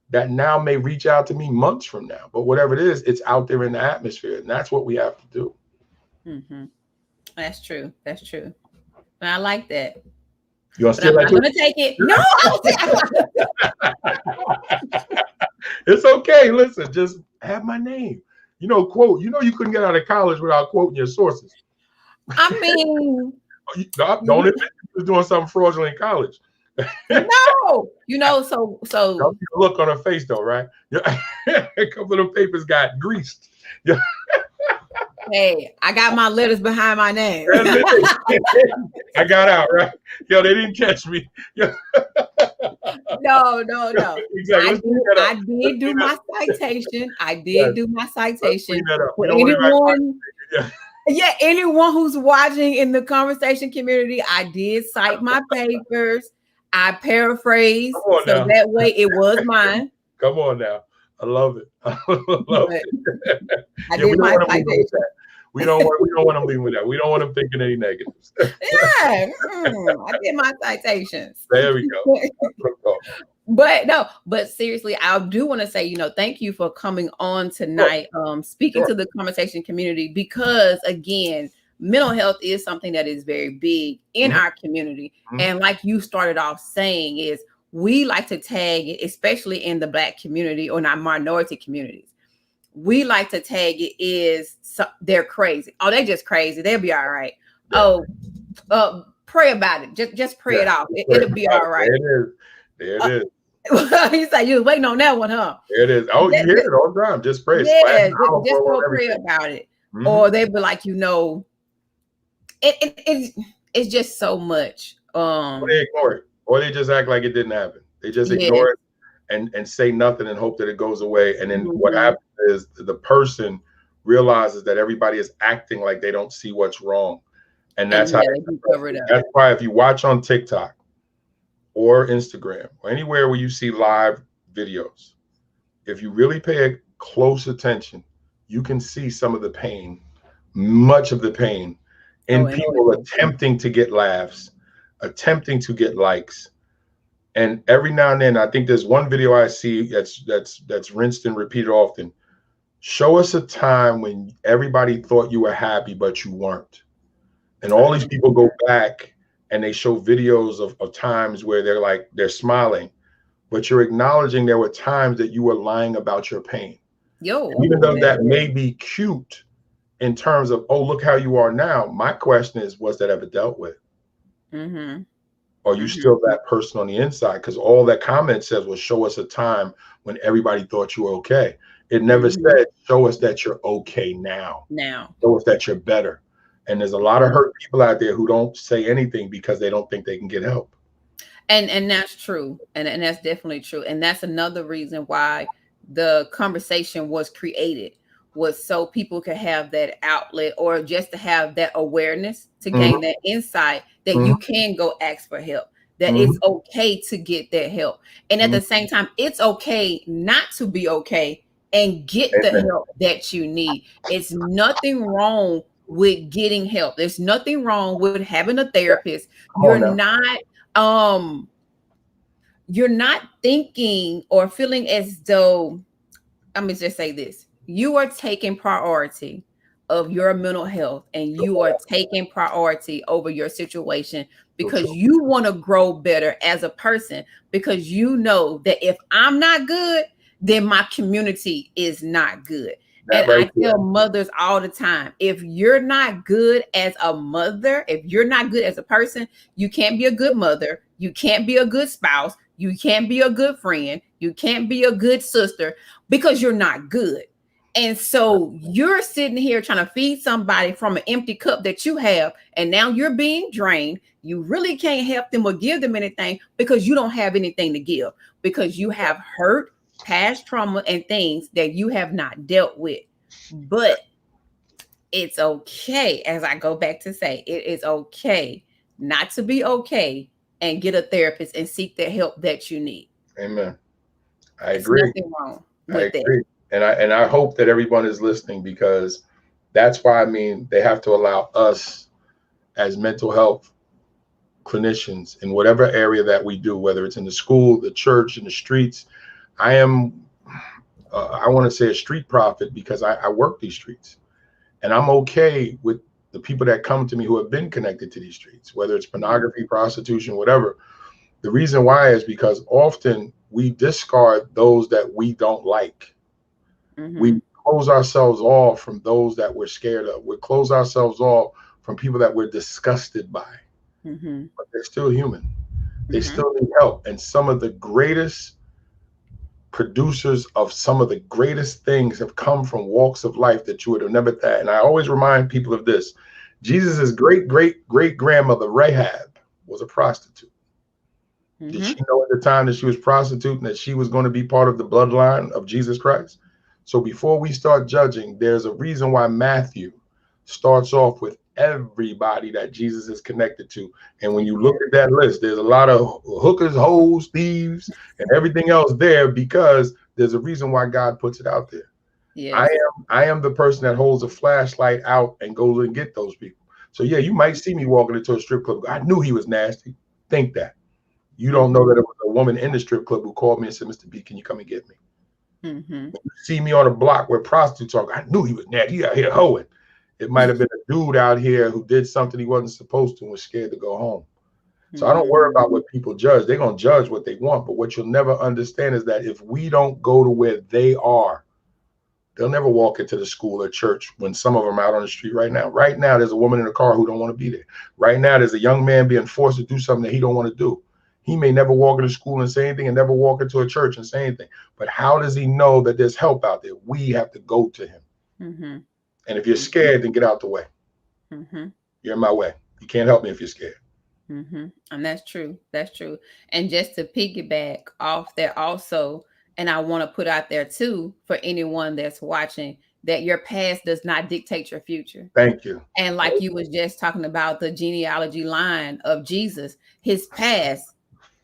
Speaker 2: that now may reach out to me months from now. But whatever it is, it's out there in the atmosphere. And that's what we have to do.
Speaker 1: That's true. That's true. And I like that.
Speaker 2: I'm
Speaker 1: not going to take it. No.
Speaker 2: It's okay. Listen, just have my name. Quote. You couldn't get out of college without quoting your sources.
Speaker 1: I mean,
Speaker 2: don't admit you was doing something fraudulent in college.
Speaker 1: No, so
Speaker 2: look on her face though, right? A couple of them papers got greased.
Speaker 1: Hey, I got my letters behind my name.
Speaker 2: I got out, right? Yo, they didn't catch me. Yo.
Speaker 1: No.
Speaker 2: Exactly. Let's clean that up.
Speaker 1: I did do my citation. I
Speaker 2: Yes.
Speaker 1: did do my
Speaker 2: Let's clean
Speaker 1: citation.
Speaker 2: that up.
Speaker 1: For
Speaker 2: We don't want
Speaker 1: anyone,
Speaker 2: yeah.
Speaker 1: yeah, anyone who's watching in the conversation community, I did cite my papers. I paraphrased,
Speaker 2: Come on
Speaker 1: so
Speaker 2: now.
Speaker 1: that way it was mine.
Speaker 2: Come on now. I love it. I love
Speaker 1: But
Speaker 2: it.
Speaker 1: I
Speaker 2: Yeah, we
Speaker 1: did
Speaker 2: don't
Speaker 1: my
Speaker 2: want them leaving with
Speaker 1: citation.
Speaker 2: that. We don't want them leaving with that. We don't want them thinking any negatives.
Speaker 1: Yeah, I did my citations.
Speaker 2: There we go. That's what I'm talking about.
Speaker 1: But no, but seriously, I do want to say, thank you for coming on tonight, speaking to the conversation community, because again, mental health is something that is very big in our community. And like you started off saying, is we like to tag it, especially in the Black community or in our minority communities. We like to tag it is they're crazy. Oh, they're just crazy. They'll be all right. Yeah. Oh, pray about it. Just pray it off. It'll be all right.
Speaker 2: There it is.
Speaker 1: He's like, you was waiting on that one, huh?
Speaker 2: There it is. Oh, you hear it all the time. Just pray.
Speaker 1: Yeah, just go pray about it. Or they be like, it's just so much.
Speaker 2: Or they ignore it. Or they just act like it didn't happen. They just ignore it and say nothing and hope that it goes away. And then what happens is the person realizes that everybody is acting like they don't see what's wrong. And that's how they cover it up. That's why if you watch on TikTok or Instagram or anywhere where you see live videos, if you really pay close attention, you can see some of the pain, much of the pain in people attempting to get laughs, attempting to get likes. And every now and then, I think there's one video I see that's rinsed and repeated often. Show us a time when everybody thought you were happy, but you weren't. And all these people go back and they show videos of times where they're smiling, but you're acknowledging there were times that you were lying about your pain. Even though that may be cute in terms of, oh, look how you are now. My question is, was that ever dealt with? Are you still that person on the inside? Because all that comment says was, show us a time when everybody thought you were okay. It never said, show us that you're okay now. Show us that you're better. And there's a lot of hurt people out there who don't say anything because they don't think they can get help.
Speaker 1: And that's true. And that's definitely true. And that's another reason why the conversation was created, was so people could have that outlet, or just to have that awareness, to gain that insight that you can go ask for help, that it's okay to get that help. And at the same time, it's okay not to be okay and get the help that you need. It's nothing wrong with getting help. There's nothing wrong with having a therapist. You're not thinking or feeling as though, let me just say this, you are taking priority of your mental health, and you are taking priority over your situation because you want to grow better as a person, because you know that if I'm not good, then my community is not good. And I tell mothers all the time, if you're not good as a mother, if you're not good as a person, you can't be a good mother. You can't be a good spouse. You can't be a good friend. You can't be a good sister, because you're not good. And so you're sitting here trying to feed somebody from an empty cup that you have, and now you're being drained. You really can't help them or give them anything because you don't have anything to give, because you have hurt, past trauma, and things that you have not dealt with. But it's okay, as I go back to say, it is okay not to be okay, and get a therapist and seek the help that you need.
Speaker 2: Amen. I agree.
Speaker 1: Nothing wrong with that.
Speaker 2: And I hope that everyone is listening, because that's why, they have to allow us as mental health clinicians in whatever area that we do, whether it's in the school, the church, in the streets. I am, I want to say, a street prophet, because I work these streets, and I'm okay with the people that come to me who have been connected to these streets, whether it's pornography, prostitution, whatever. The reason why is because often we discard those that we don't like. We close ourselves off from those that we're scared of. We close ourselves off from people that we're disgusted by. But they're still human. They still need help. And some of the greatest producers of some of the greatest things have come from walks of life that you would have never thought. And I always remind people of this. Jesus' great grandmother, Rahab, was a prostitute. Did she know at the time that she was prostituting that she was going to be part of the bloodline of Jesus Christ? So before we start judging, there's a reason why Matthew starts off with everybody that Jesus is connected to. And when you look at that list, there's a lot of hookers, hoes, thieves, and everything else there, because there's a reason why God puts it out there. Yes. I am the person that holds a flashlight out and goes and get those people. So yeah, you might see me walking into a strip club. I knew he was nasty. Think that. You don't know that it was a woman in the strip club who called me and said, Mr. B, can you come and get me? When you see me on a block where prostitutes are, I knew he was nasty. He out here hoeing. It might have been a dude out here who did something he wasn't supposed to and was scared to go home. So I don't worry about what people judge. They're going to judge what they want. But what you'll never understand is that if we don't go to where they are, they'll never walk into the school or church when some of them are out on the street right now. Right now, there's a woman in a car who don't want to be there. Right now, there's a young man being forced to do something that he don't want to do. He may never walk into school and say anything and never walk into a church and say anything. But how does he know that there's help out there? We have to go to him. And if you're scared, then get out the way. You're in my way. You can't help me if you're scared.
Speaker 1: And that's true. That's true. And just to piggyback off that also, and I want to put out there too, for anyone that's watching, that your past does not dictate your future.
Speaker 2: Thank you.
Speaker 1: And like you was just talking about the genealogy line of Jesus, his past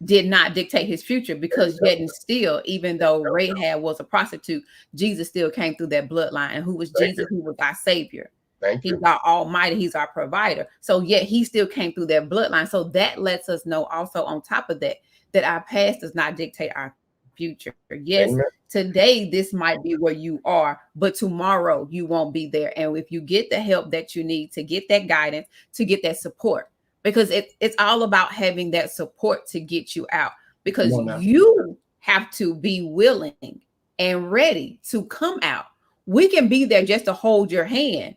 Speaker 1: did not dictate his future, because yet and still, even though Rahab was a prostitute, Jesus still came through that bloodline. And who was Jesus? Who was our savior. He's our almighty. He's our provider. So yet he still came through that bloodline. So that lets us know also, on top of that, that our past does not dictate our future. Yes, today this might be where you are, but tomorrow you won't be there. And if you get the help that you need, to get that guidance, to get that support, because it's all about having that support to get you out, because you have to be willing and ready to come out. We can be there just to hold your hand,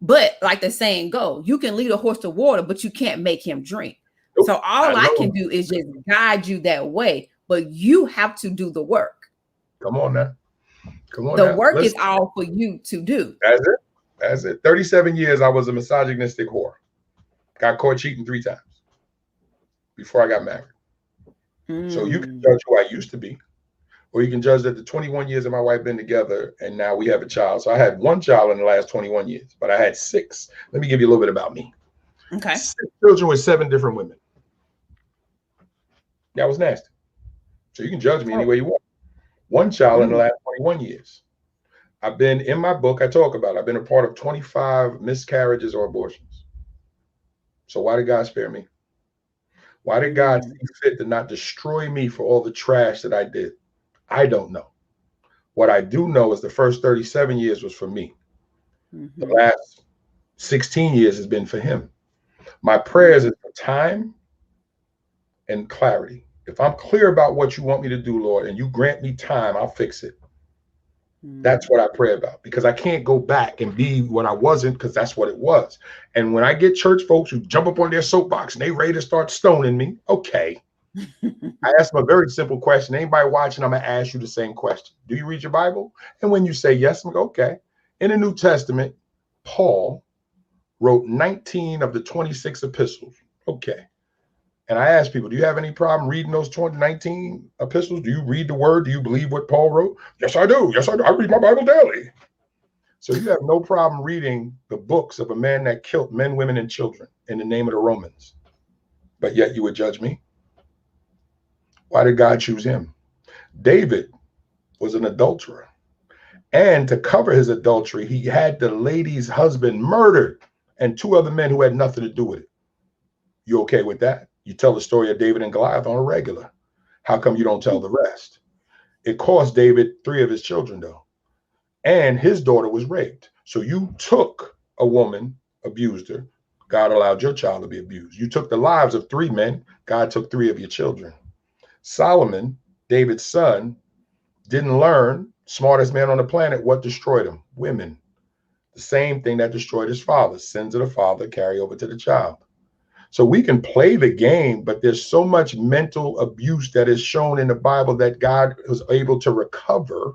Speaker 1: but like the saying go, you can lead a horse to water, but you can't make him drink. So all I can do is just guide you that way, but you have to do the work.
Speaker 2: Come on now. Come on.
Speaker 1: The work is all for you to do.
Speaker 2: That's it. 37 years I was a misogynistic whore. Got caught cheating 3 times before I got married. So you can judge who I used to be, or you can judge that the 21 years of my wife been together and now we have a child. So I had 1 child in the last 21 years, but I had 6. Let me give you a little bit about me.
Speaker 1: Okay.
Speaker 2: 6 children with 7 different women. That was nasty. So you can judge me any way you want. 1 child in the last 21 years. I've been, in my book, I talk about, I've been a part of 25 miscarriages or abortions. So why did God spare me? Why did God see fit to not destroy me for all the trash that I did? I don't know. What I do know is the first 37 years was for me. The last 16 years has been for him. My prayers is for time and clarity. If I'm clear about what you want me to do, Lord, and you grant me time, I'll fix it. That's what I pray about, because I can't go back and be what I wasn't, because that's what it was. And when I get church folks who jump up on their soapbox and they ready to start stoning me, okay. I ask them a very simple question. Anybody watching, I'm going to ask you the same question. Do you read your Bible? And when you say yes, I'm going, okay. In the New Testament, Paul wrote 19 of the 26 epistles. Okay. And I ask people, do you have any problem reading those 19 epistles? Do you read the word? Do you believe what Paul wrote? Yes, I do. Yes, I do. I read my Bible daily. So you have no problem reading the books of a man that killed men, women, and children in the name of the Romans. But yet you would judge me? Why did God choose him? David was an adulterer. And to cover his adultery, he had the lady's husband murdered and 2 other men who had nothing to do with it. You okay with that? You tell the story of David and Goliath on a regular. How come you don't tell the rest? It cost David 3 of his children, though. And his daughter was raped. So you took a woman, abused her. God allowed your child to be abused. You took the lives of 3 men. God took 3 of your children. Solomon, David's son, didn't learn, smartest man on the planet, what destroyed him? Women. The same thing that destroyed his father. Sins of the father carry over to the child. So we can play the game, but there's so much mental abuse that is shown in the Bible that God was able to recover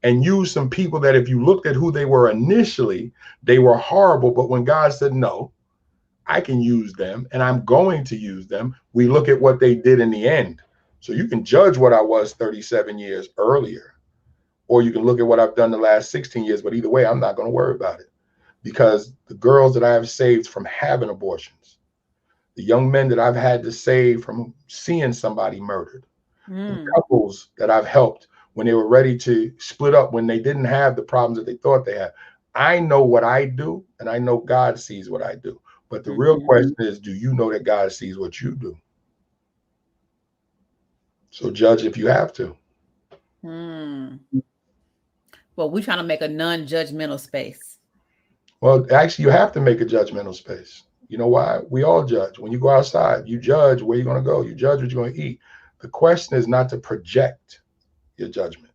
Speaker 2: and use some people that if you looked at who they were initially, they were horrible. But when God said, no, I can use them and I'm going to use them, we look at what they did in the end. So you can judge what I was 37 years earlier, or you can look at what I've done the last 16 years. But either way, I'm not going to worry about it, because the girls that I have saved from having abortions, the young men that I've had to save from seeing somebody murdered, the couples that I've helped when they were ready to split up, when they didn't have the problems that they thought they had. I know what I do, and I know God sees what I do. But the real question is, do you know that God sees what you do? So judge if you have to.
Speaker 1: Well, we're trying to make a non-judgmental space.
Speaker 2: Well, actually, you have to make a judgmental space. You know why? We all judge. When you go outside, you judge where you're going to go. You judge what you're going to eat. The question is not to project your judgment.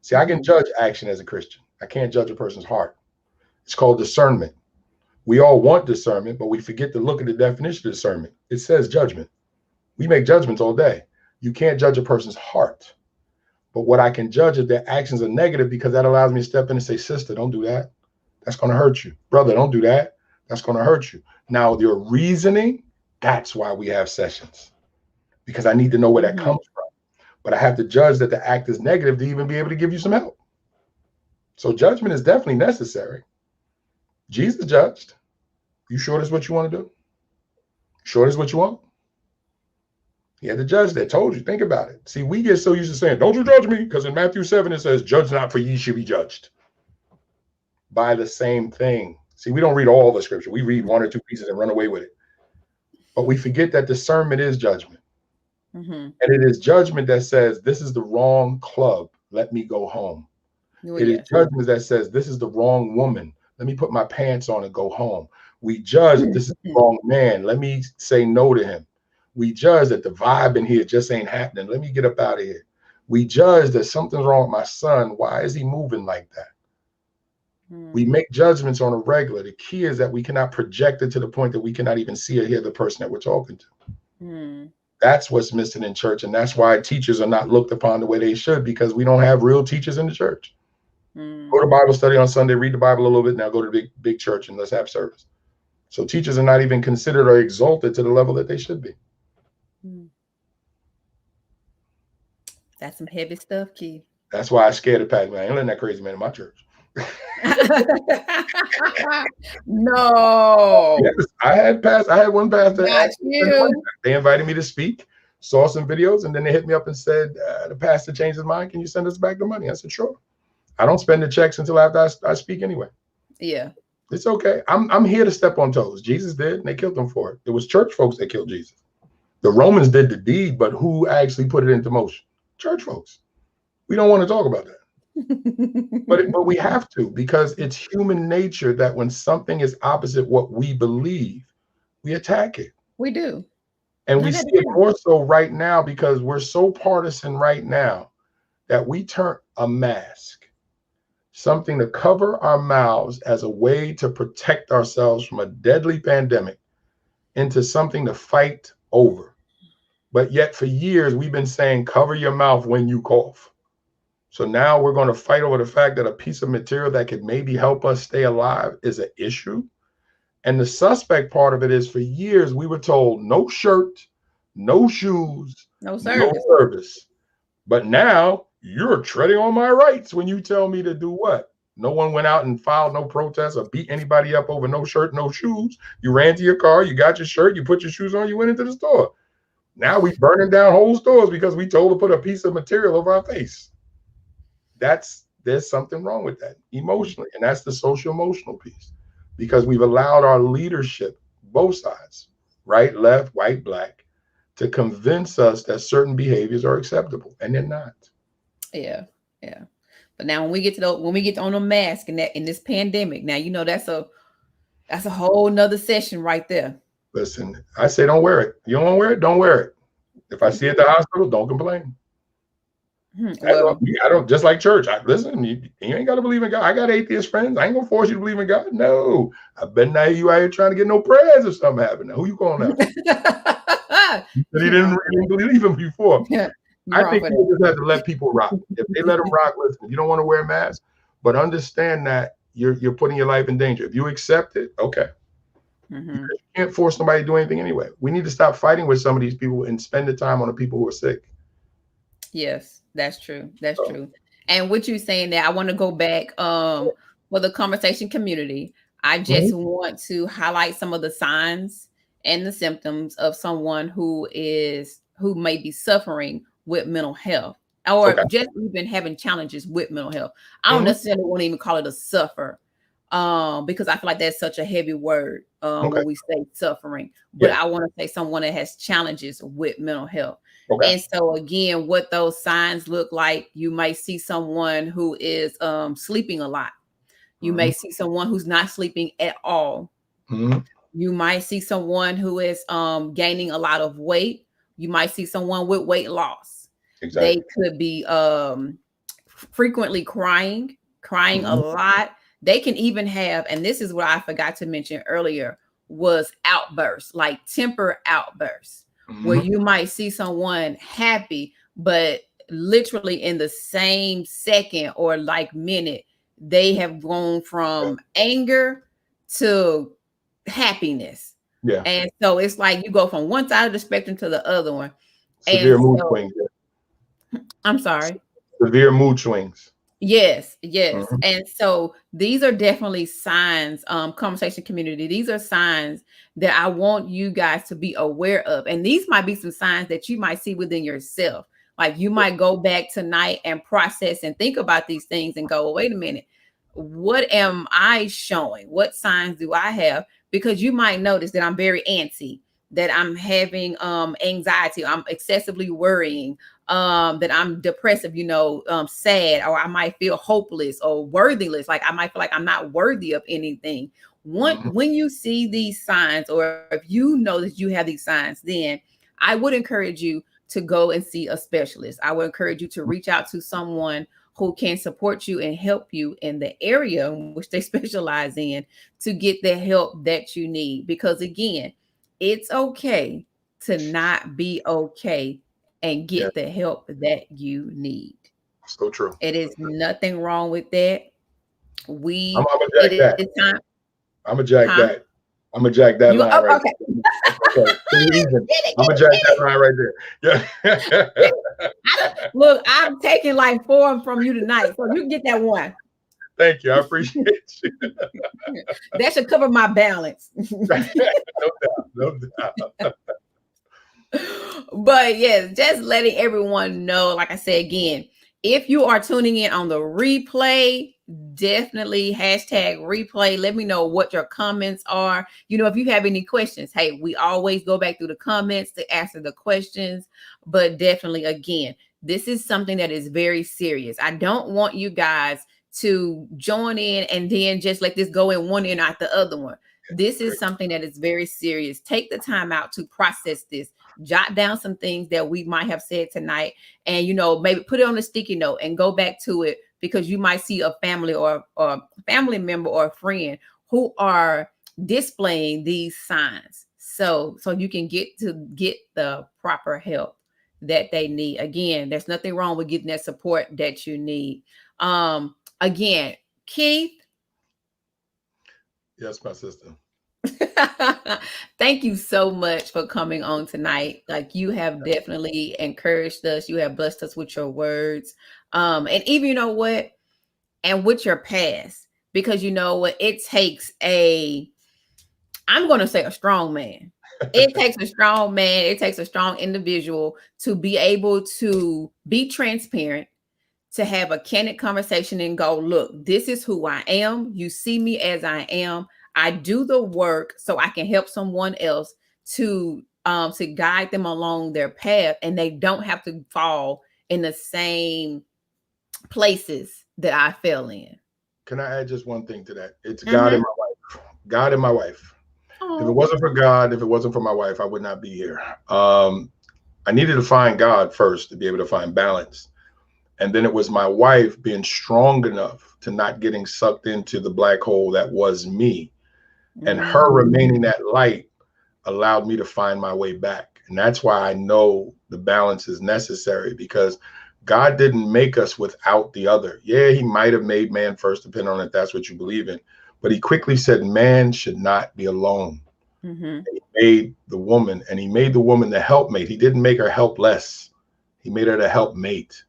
Speaker 2: See, I can judge action as a Christian. I can't judge a person's heart. It's called discernment. We all want discernment, but we forget to look at the definition of discernment. It says judgment. We make judgments all day. You can't judge a person's heart. But what I can judge is their actions are negative, because that allows me to step in and say, sister, don't do that. That's going to hurt you. Brother, don't do that. That's going to hurt you. Now, your reasoning, that's why we have sessions, because I need to know where that comes from. But I have to judge that the act is negative to even be able to give you some help. So judgment is definitely necessary. Jesus judged. You sure this is what you want to do? Sure this is what you want? He had to judge that. Told you. Think about it. See, we get so used to saying, don't you judge me, because in Matthew 7 it says, judge not, for ye shall be judged by the same thing. See, we don't read all the scripture. We read one or two pieces and run away with it. But we forget that discernment is judgment. And it is judgment that says, this is the wrong club. Let me go home. It is judgment that says, this is the wrong woman. Let me put my pants on and go home. We judge that this is the wrong man. Let me say no to him. We judge that the vibe in here just ain't happening. Let me get up out of here. We judge that something's wrong with my son. Why is he moving like that? We make judgments on a regular. The key is that we cannot project it to the point that we cannot even see or hear the person that we're talking to. That's what's missing in church. And that's why teachers are not looked upon the way they should, because we don't have real teachers in the church. Go to Bible study on Sunday, read the Bible a little bit. Now go to the big church and let's have service. So teachers are not even considered or exalted to the level that they should be.
Speaker 1: That's some heavy stuff, Keith.
Speaker 2: That's why I scared of Pat. Man, I ain't letting that crazy man in my church.
Speaker 1: No.
Speaker 2: Yes, I had one pastor.
Speaker 1: You.
Speaker 2: They invited me to speak, saw some videos, and then they hit me up and said, the pastor changed his mind. Can you send us back the money? I said, sure. I don't spend the checks until after I speak anyway.
Speaker 1: Yeah.
Speaker 2: It's okay. I'm here to step on toes. Jesus did, and they killed him for it. It was church folks that killed Jesus. The Romans did the deed, but who actually put it into motion? Church folks. We don't want to talk about that. but we have to, because it's human nature that when something is opposite what we believe, we attack it.
Speaker 1: We do.
Speaker 2: And we see it more so right now, because we're so partisan right now that we turn a mask, something to cover our mouths as a way to protect ourselves from a deadly pandemic, into something to fight over. But yet for years, we've been saying, cover your mouth when you cough. So now we're going to fight over the fact that a piece of material that could maybe help us stay alive is an issue. And the suspect part of it is, for years, we were told no shirt, no shoes, no service. But now you're treading on my rights when you tell me to do what? No one went out and filed no protest or beat anybody up over no shirt, no shoes. You ran to your car, you got your shirt, you put your shoes on, you went into the store. Now we burning down whole stores because we told to put a piece of material over our face. There's something wrong with that emotionally. And that's the social emotional piece, because we've allowed our leadership, both sides, right, left, white, black, to convince us that certain behaviors are acceptable, and they're not.
Speaker 1: Yeah. But now when we get on a mask in this pandemic, now, that's a whole nother session right there.
Speaker 2: Listen, I say don't wear it. You don't want to wear it? Don't wear it. If I see it at the hospital, don't complain.
Speaker 1: Well,
Speaker 2: I don't, just like church. Listen, you ain't got to believe in God. I got atheist friends. I ain't gonna force you to believe in God. No, I bet not you out here trying to get no prayers if something happened. Now, who you calling out? He said he
Speaker 1: you're wrong
Speaker 2: didn't believe him before.
Speaker 1: for that. You're
Speaker 2: I
Speaker 1: wrong
Speaker 2: think
Speaker 1: for
Speaker 2: people just have to let people rock. If they let them rock, listen, you don't want to wear a mask, but understand that you're putting your life in danger. If you accept it, okay.
Speaker 1: that.
Speaker 2: You can't force somebody to do anything anyway. We need to stop fighting with some of these people and spend the time on the people who are sick.
Speaker 1: Yes, that's true. That's
Speaker 2: So,
Speaker 1: true. And what you saying that I want to go back for the conversation community. I just want to highlight some of the signs and the symptoms of someone who may be suffering with mental health or
Speaker 2: okay.
Speaker 1: just even having challenges with mental health. I don't
Speaker 2: Mhm.
Speaker 1: necessarily want to even call it a suffer because I feel like that's such a heavy word
Speaker 2: Okay.
Speaker 1: when we say suffering, but
Speaker 2: Yeah.
Speaker 1: I want to say someone that has challenges with mental health.
Speaker 2: Okay.
Speaker 1: And so again, what those signs look like, you might see someone who is sleeping a lot. You may
Speaker 2: Mhm.
Speaker 1: see someone who's not sleeping at all.
Speaker 2: Mhm.
Speaker 1: You might see someone who is gaining a lot of weight. You might see someone with weight loss. They
Speaker 2: Exactly.
Speaker 1: could be frequently crying a
Speaker 2: Mhm.
Speaker 1: lot. They can even have, and this is what I forgot to mention earlier, was outbursts, like temper outbursts, where
Speaker 2: Mhm.
Speaker 1: you might see someone happy, but literally in the same second or like minute, they have gone
Speaker 2: Yeah.
Speaker 1: from anger to happiness.
Speaker 2: Yeah.
Speaker 1: And so it's like you go from one side of the spectrum to the other one. And
Speaker 2: Severe mood
Speaker 1: so
Speaker 2: swings. Yeah.
Speaker 1: I'm sorry.
Speaker 2: Severe mood swings.
Speaker 1: Yes, yes.
Speaker 2: Mhm.
Speaker 1: And so these are definitely signs, conversation community. These are signs that I want you guys to be aware of. And these might be some signs that you might see within yourself. Like you might go back tonight and process and think about these things and go, well, wait a minute, what am I showing? What signs do I have? Because you might notice that I'm very antsy, that I'm having anxiety, I'm excessively worrying, that I'm depressive, sad, or I might feel hopeless or worthless. Like I might feel like I'm not worthy of anything.
Speaker 2: Mhm.
Speaker 1: When you see these signs, or if you know that you have these signs, then I would encourage you to go and see a specialist. I would encourage you to reach out to someone who can support you and help you in the area in which they specialize in to get the help that you need. Because again, it's okay to not be okay and get
Speaker 2: Yeah.
Speaker 1: the help that you need.
Speaker 2: So true.
Speaker 1: It is nothing wrong with that.
Speaker 2: I'm gonna
Speaker 1: It
Speaker 2: jack
Speaker 1: is
Speaker 2: that.
Speaker 1: time,
Speaker 2: I'm gonna jack
Speaker 1: huh?
Speaker 2: that. I'm gonna jack that
Speaker 1: You
Speaker 2: line right
Speaker 1: okay?
Speaker 2: there. Okay.
Speaker 1: Get it,
Speaker 2: I'm
Speaker 1: get
Speaker 2: gonna
Speaker 1: it,
Speaker 2: jack
Speaker 1: get
Speaker 2: that
Speaker 1: it.
Speaker 2: line right there. Yeah.
Speaker 1: Look, I'm taking like 4 from you tonight, so you can get that one.
Speaker 2: Thank you. I appreciate you.
Speaker 1: That should cover my balance.
Speaker 2: No doubt. No doubt.
Speaker 1: But yes, just letting everyone know, like I said again, if you are tuning in on the replay, definitely hashtag replay. Let me know what your comments are. If you have any questions, hey, we always go back through the comments to answer the questions. But definitely, again, this is something that is very serious. I don't want you guys to join in and then just let this go in one ear, not the other one. This is
Speaker 2: Great.
Speaker 1: something that is very serious. Take the time out to process this, jot down some things that we might have said tonight, and maybe put it on a sticky note and go back to it, because you might see a family or family member or a friend who are displaying these signs, so you can get the proper help that they need. Again, there's nothing wrong with getting that support that you need. Again, Keith,
Speaker 2: Yes, my sister.
Speaker 1: thank you so much for coming on tonight. Like, you have definitely encouraged us. You have blessed us with your words. And even, what, and with your past, because you know what, I'm going to say a strong man. It takes a strong man. It takes a strong individual to be able to be transparent, to have a candid conversation and go, look, this is who I am. You see me as I am. I do the work so I can help someone else to guide them along their path, and they don't have to fall in the same places that I fell in.
Speaker 2: Can I add just one thing to that? It's God and
Speaker 1: Mm-hmm.
Speaker 2: my wife. God and my wife. If it
Speaker 1: Oh,
Speaker 2: wasn't for God, if it wasn't for my wife, I would not be here. I needed to find God first to be able to find balance. And then it was my wife being strong enough to not getting sucked into the black hole that was me. And her remaining that light allowed me to find my way back. And that's why I know the balance is necessary, because God didn't make us without the other. Yeah, he might have made man first, depending on if that's what you believe in. But he quickly said man should not be alone. He made the woman, and he made the woman the helpmate. He didn't make her helpless. He made her the helpmate.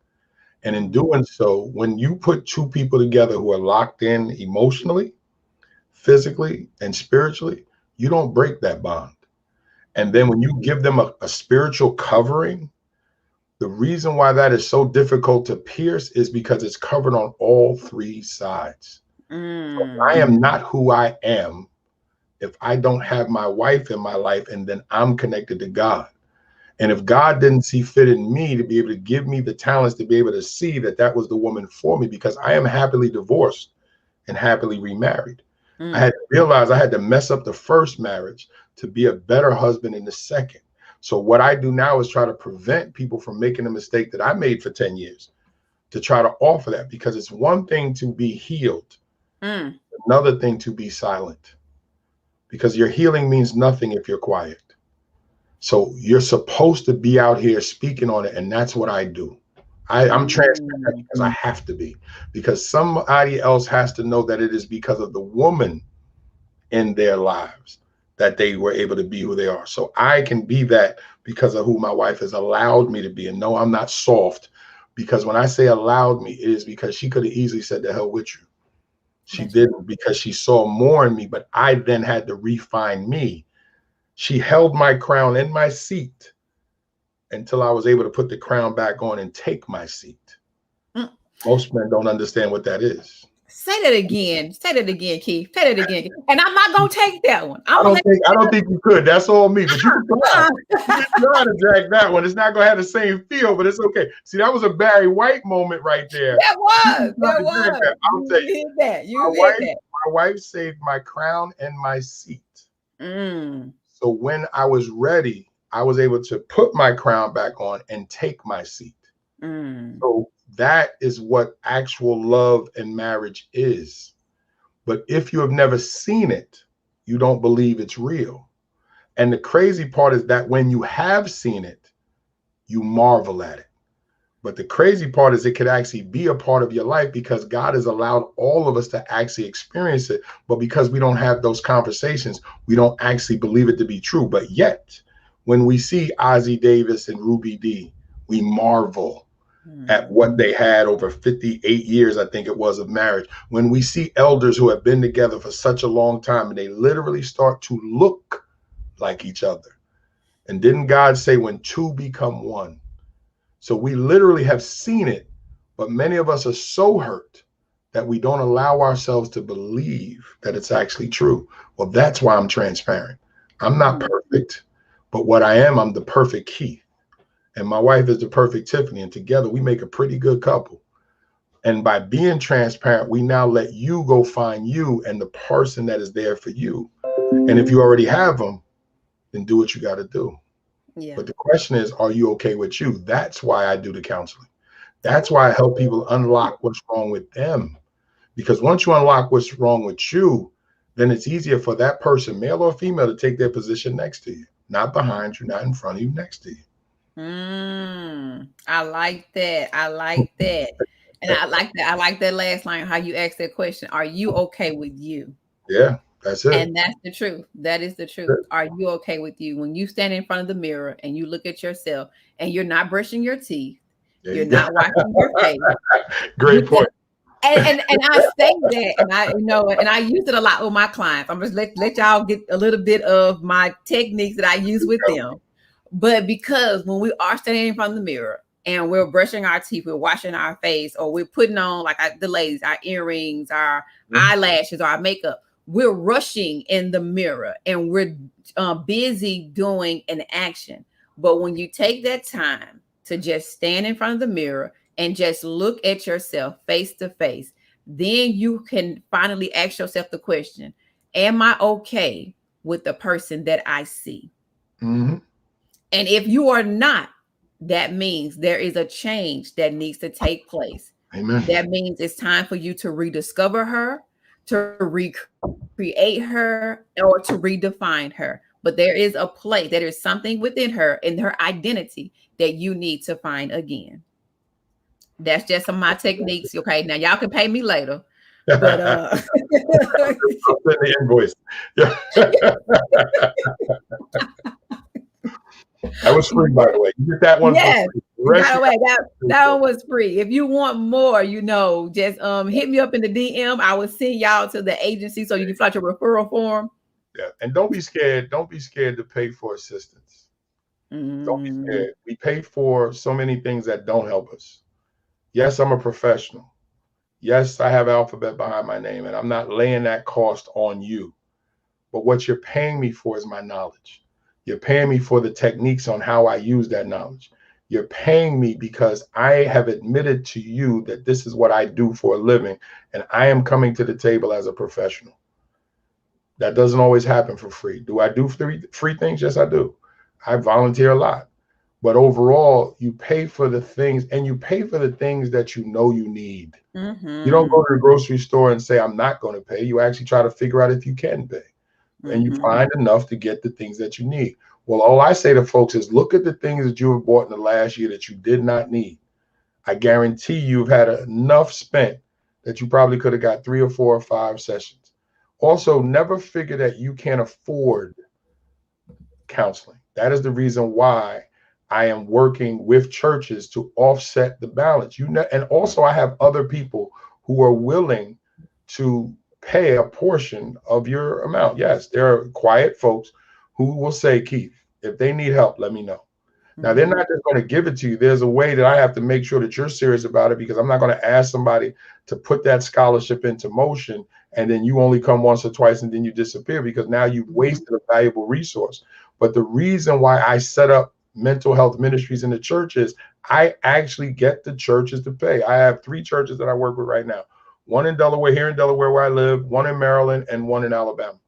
Speaker 2: And in doing so, when you put two people together who are locked in emotionally, physically, and spiritually, you don't break that bond. And then when you give them a spiritual covering, the reason why that is so difficult to pierce is because it's covered on all three sides. So I am not who I am if I don't have my wife in my life, and then I'm connected to God. And if God didn't see fit in me to be able to give me the talents to be able to see that that was the woman for me, because I am happily divorced and happily remarried. I had to realize I had to mess up the first marriage to be a better husband in the second. So what I do now is try to prevent people from making a mistake that I made for 10 years, to try to offer that, because it's one thing to be healed, another thing to be silent, because your healing means nothing if you're quiet. So you're supposed to be out here speaking on it. And that's what I do. I'm transparent because I have to be, because somebody else has to know that it is because of the woman in their lives that they were able to be who they are. So I can be that because of who my wife has allowed me to be. And no, I'm not soft, because when I say allowed me, it is because she could have easily said the hell with you. She didn't, because she saw more in me, but I then had to refine me. She held my crown in my seat until I was able to put the crown back on and take my seat. Most men don't understand what that is.
Speaker 1: Say that again. Say that again, Keith. Say that again. And I'm not gonna take that one.
Speaker 2: I don't think you could. That's all me. But you can try. You can try to drag that one. It's not gonna have the same feel, but it's okay. See, that was a Barry White moment right there.
Speaker 1: That was.
Speaker 2: I'll tell you.
Speaker 1: Did that. You did that.
Speaker 2: My wife saved my crown and my seat. So when I was ready, I was able to put my crown back on and take my seat. So that is what actual love and marriage is. But if you have never seen it, you don't believe it's real. And the crazy part is that when you have seen it, you marvel at it. But the crazy part is it could actually be a part of your life, because God has allowed all of us to actually experience it. But because we don't have those conversations, we don't actually believe it to be true. But yet, when we see Ozzie Davis and Ruby Dee, we marvel at what they had over 58 years, I think it was, of marriage. When we see elders who have been together for such a long time, and they literally start to look like each other. And didn't God say when two become one? So we literally have seen it, but many of us are so hurt that we don't allow ourselves to believe that it's actually true. Well, that's why I'm transparent. I'm not perfect, but what I am, I'm the perfect Keith. And my wife is the perfect Tiffany. And together we make a pretty good couple. And by being transparent, we now let you go find you and the person that is there for you. And if you already have them, then do what you got to do. Yeah. But the question is, are you okay with you? That's why I do the counseling. That's why I help people unlock what's wrong with them. Because once you unlock what's wrong with you, then it's easier for that person, male or female, to take their position next to you, not behind you, not in front of you, next to you.
Speaker 1: I like that. I like that. And I like that. I like that last line, how you asked that question. Are you okay with you?
Speaker 2: Yeah, that's it.
Speaker 1: And that's the truth. That is the truth. Are you okay with you? When you stand in front of the mirror and you look at yourself and you're not brushing your teeth, you're not washing your face.
Speaker 2: Great point.
Speaker 1: And I say that, and I use it a lot with my clients. I'm just let y'all get a little bit of my techniques that I use with them. But because when we are standing in front of the mirror and we're brushing our teeth, we're washing our face, or we're putting on, like the ladies, our earrings, our eyelashes, our makeup, we're rushing in the mirror and we're busy doing an action. But when you take that time to just stand in front of the mirror and just look at yourself face to face, then you can finally ask yourself the question, am I okay with the person that I see? And if you are not, that means there is a change that needs to take place.
Speaker 2: Amen.
Speaker 1: That means it's time for you to rediscover her, to recreate her, or to redefine her. But there is a place, there is something within her, in her identity, that you need to find again. That's just some of my techniques. Okay. Now y'all can pay me later. But
Speaker 2: I'll send the invoice. Yeah. That was free, by the way. You get that one for
Speaker 1: yes.
Speaker 2: free. The rest
Speaker 1: By the
Speaker 2: you
Speaker 1: way,
Speaker 2: got
Speaker 1: that one was free. If you want more, just hit me up in the DM. I will send y'all to the agency so you can fill out your referral form.
Speaker 2: yeah. And don't be scared. Don't be scared to pay for assistance. Don't be
Speaker 1: Mm.
Speaker 2: scared. We pay for so many things that don't help us. Yes, I'm a professional. Yes, I have alphabet behind my name, and I'm not laying that cost on you. But what you're paying me for is my knowledge. You're paying me for the techniques on how I use that knowledge. You're paying me because I have admitted to you that this is what I do for a living, and I am coming to the table as a professional. That doesn't always happen for free. Do I do free things? Yes, I do. I volunteer a lot. But overall, you pay for the things, and you pay for the things that you know you need. You don't go to the grocery store and say, I'm not going to pay. You actually try to figure out if you can pay. And you find enough to get the things that you need. Well, all I say to folks is look at the things that you have bought in the last year that you did not need. I guarantee you've had enough spent that you probably could have got 3 or 4 or 5 sessions. Also, never figure that you can't afford counseling. That is the reason why I am working with churches to offset the balance. And also I have other people who are willing to pay a portion of your amount. Yes, there are quiet folks who will say, Keith, if they need help, let me know. Now, they're not just going to give it to you. There's a way that I have to make sure that you're serious about it, because I'm not going to ask somebody to put that scholarship into motion and then you only come once or twice and then you disappear, because now you've wasted a valuable resource. But the reason why I set up mental health ministries in the churches, I actually get the churches to pay. I have 3 churches that I work with right now. One in Delaware, here in Delaware where I live, one in Maryland, and one in Alabama.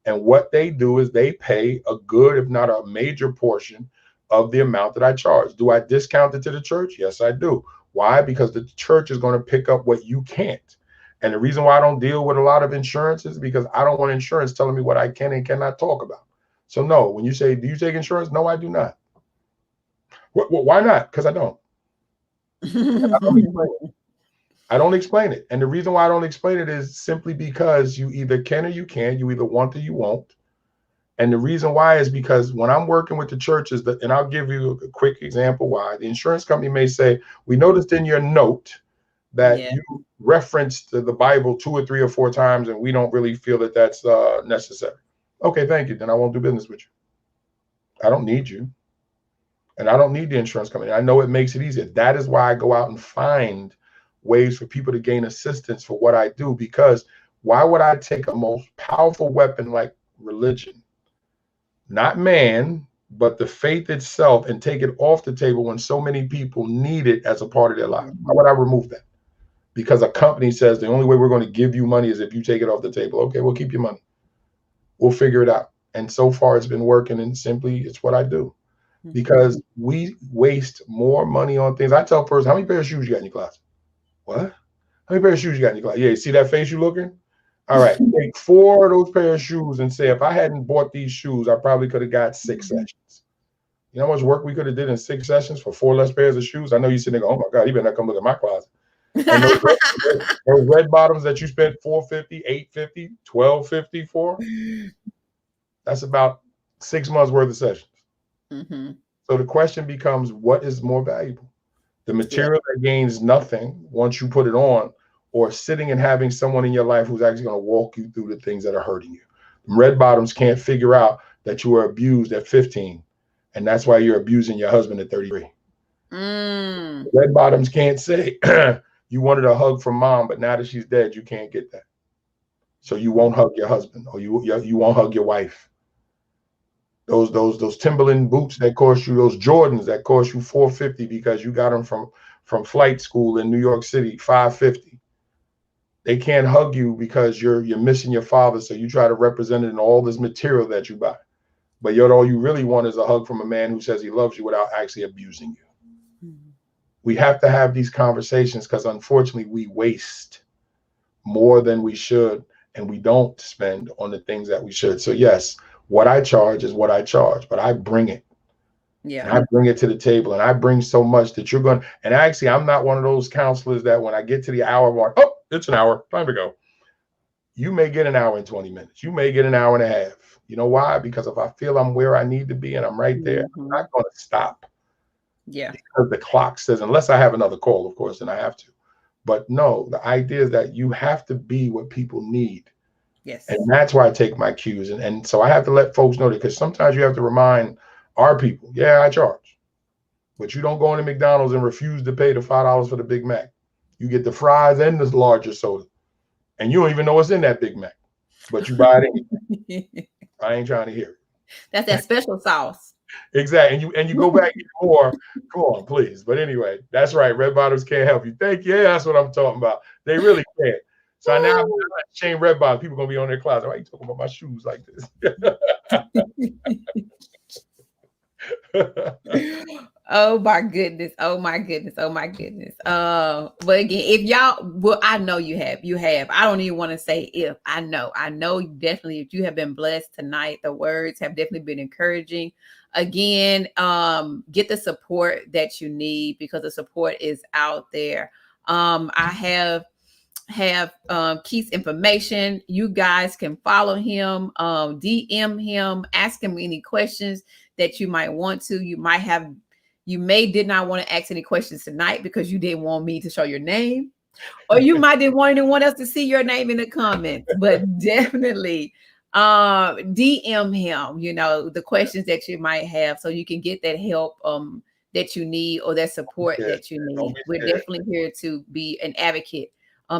Speaker 2: And what they do is they pay a good, if not a major portion of the amount that I charge. Do I discount it to the church? Yes, I do. Why? Because the church is going to pick up what you can't. And the reason why I don't deal with a lot of insurance is because I don't want insurance telling me what I can and cannot talk about. So no, when you say, do you take insurance? No, I do not. Why not? Because I don't. I don't explain it. And the reason why I don't explain it is simply because you either can or you can't. You either want or you won't. And the reason why is because when I'm working with the churches, and I'll give you a quick example why. The insurance company may say, we noticed in your note that you referenced the Bible 2 or 3 or 4 times, and we don't really feel that that's necessary. Okay, thank you. Then I won't do business with you. I don't need you. And I don't need the insurance company. I know it makes it easier. That is why I go out and find ways for people to gain assistance for what I do, because why would I take a most powerful weapon like religion, not man, but the faith itself, and take it off the table when so many people need it as a part of their life? Why would I remove that? Because a company says the only way we're going to give you money is if you take it off the table. Okay, we'll keep your money. We'll figure it out. And so far it's been working, and simply it's what I do. Because we waste more money on things. I tell a person, how many pairs of shoes you got in your closet? What? How many pairs of shoes you got in your closet? Yeah, you see that face you looking? All right, take 4 of those pairs of shoes and say, if I hadn't bought these shoes, I probably could have got 6 sessions. You know how much work we could have did in 6 sessions for 4 less pairs of shoes? I know you sitting there going, oh my God, you better not come look at my closet. And those red bottoms that you spent $450, $850, $1250 for, that's about 6 months worth of sessions. So the question becomes, what is more valuable? The material that gains nothing once you put it on, or sitting and having someone in your life who's actually going to walk you through the things that are hurting you. Red bottoms can't figure out that you were abused at 15, and that's why you're abusing your husband at 33. Red bottoms can't say you wanted a hug from mom, but now that she's dead, you can't get that. So you won't hug your husband, or you won't hug your wife. Those Timberland boots that cost you, those Jordans that cost you $450 because you got them from flight school in New York City, $550. They can't hug you because you're missing your father, so you try to represent it in all this material that you buy. But yet all you really want is a hug from a man who says he loves you without actually abusing you. We have to have these conversations because unfortunately we waste more than we should, and we don't spend on the things that we should. So yes, what I charge is what I charge, but I bring it.
Speaker 1: Yeah.
Speaker 2: And I bring it to the table, and I bring so much that you're going. And actually, I'm not one of those counselors that when I get to the hour mark, oh, it's an hour, time to go. You may get an hour and 20 minutes. You may get an hour and a half. You know why? Because if I feel I'm where I need to be and I'm right there, I'm not going to stop.
Speaker 1: Yeah.
Speaker 2: Because the clock says, unless I have another call, of course, then I have to. But no, the idea is that you have to be what people need.
Speaker 1: Yes.
Speaker 2: And that's why I take my cues. And so I have to let folks know that, because sometimes you have to remind our people, yeah, I charge. But you don't go into McDonald's and refuse to pay the $5 for the Big Mac. You get the fries and the larger soda. And you don't even know what's in that Big Mac. But you buy it anyway. I ain't trying to hear it.
Speaker 1: That's that special sauce.
Speaker 2: Exactly. And you go back even more. Come on, please. But anyway, that's right. Red Bottoms can't help you. Thank you. Yeah, that's what I'm talking about. They really can't. So now I'm shame Red Bottoms. People gonna be on their closet. Why are you talking about my shoes like this?
Speaker 1: Oh my goodness. Oh my goodness. Oh my goodness. But again, if y'all, well, I know you have. I don't even want to say if. I know definitely if you have been blessed tonight, the words have definitely been encouraging. Again, get the support that you need, because the support is out there. I have Keith's information. You guys can follow him, DM him, ask him any questions that you might want to. You may did not want to ask any questions tonight because you didn't want me to show your name, or you might didn't want anyone else to see your name in the comments. But definitely DM him, the questions that you might have, so you can get that help that you need, or that support that you need. We're definitely here to be an advocate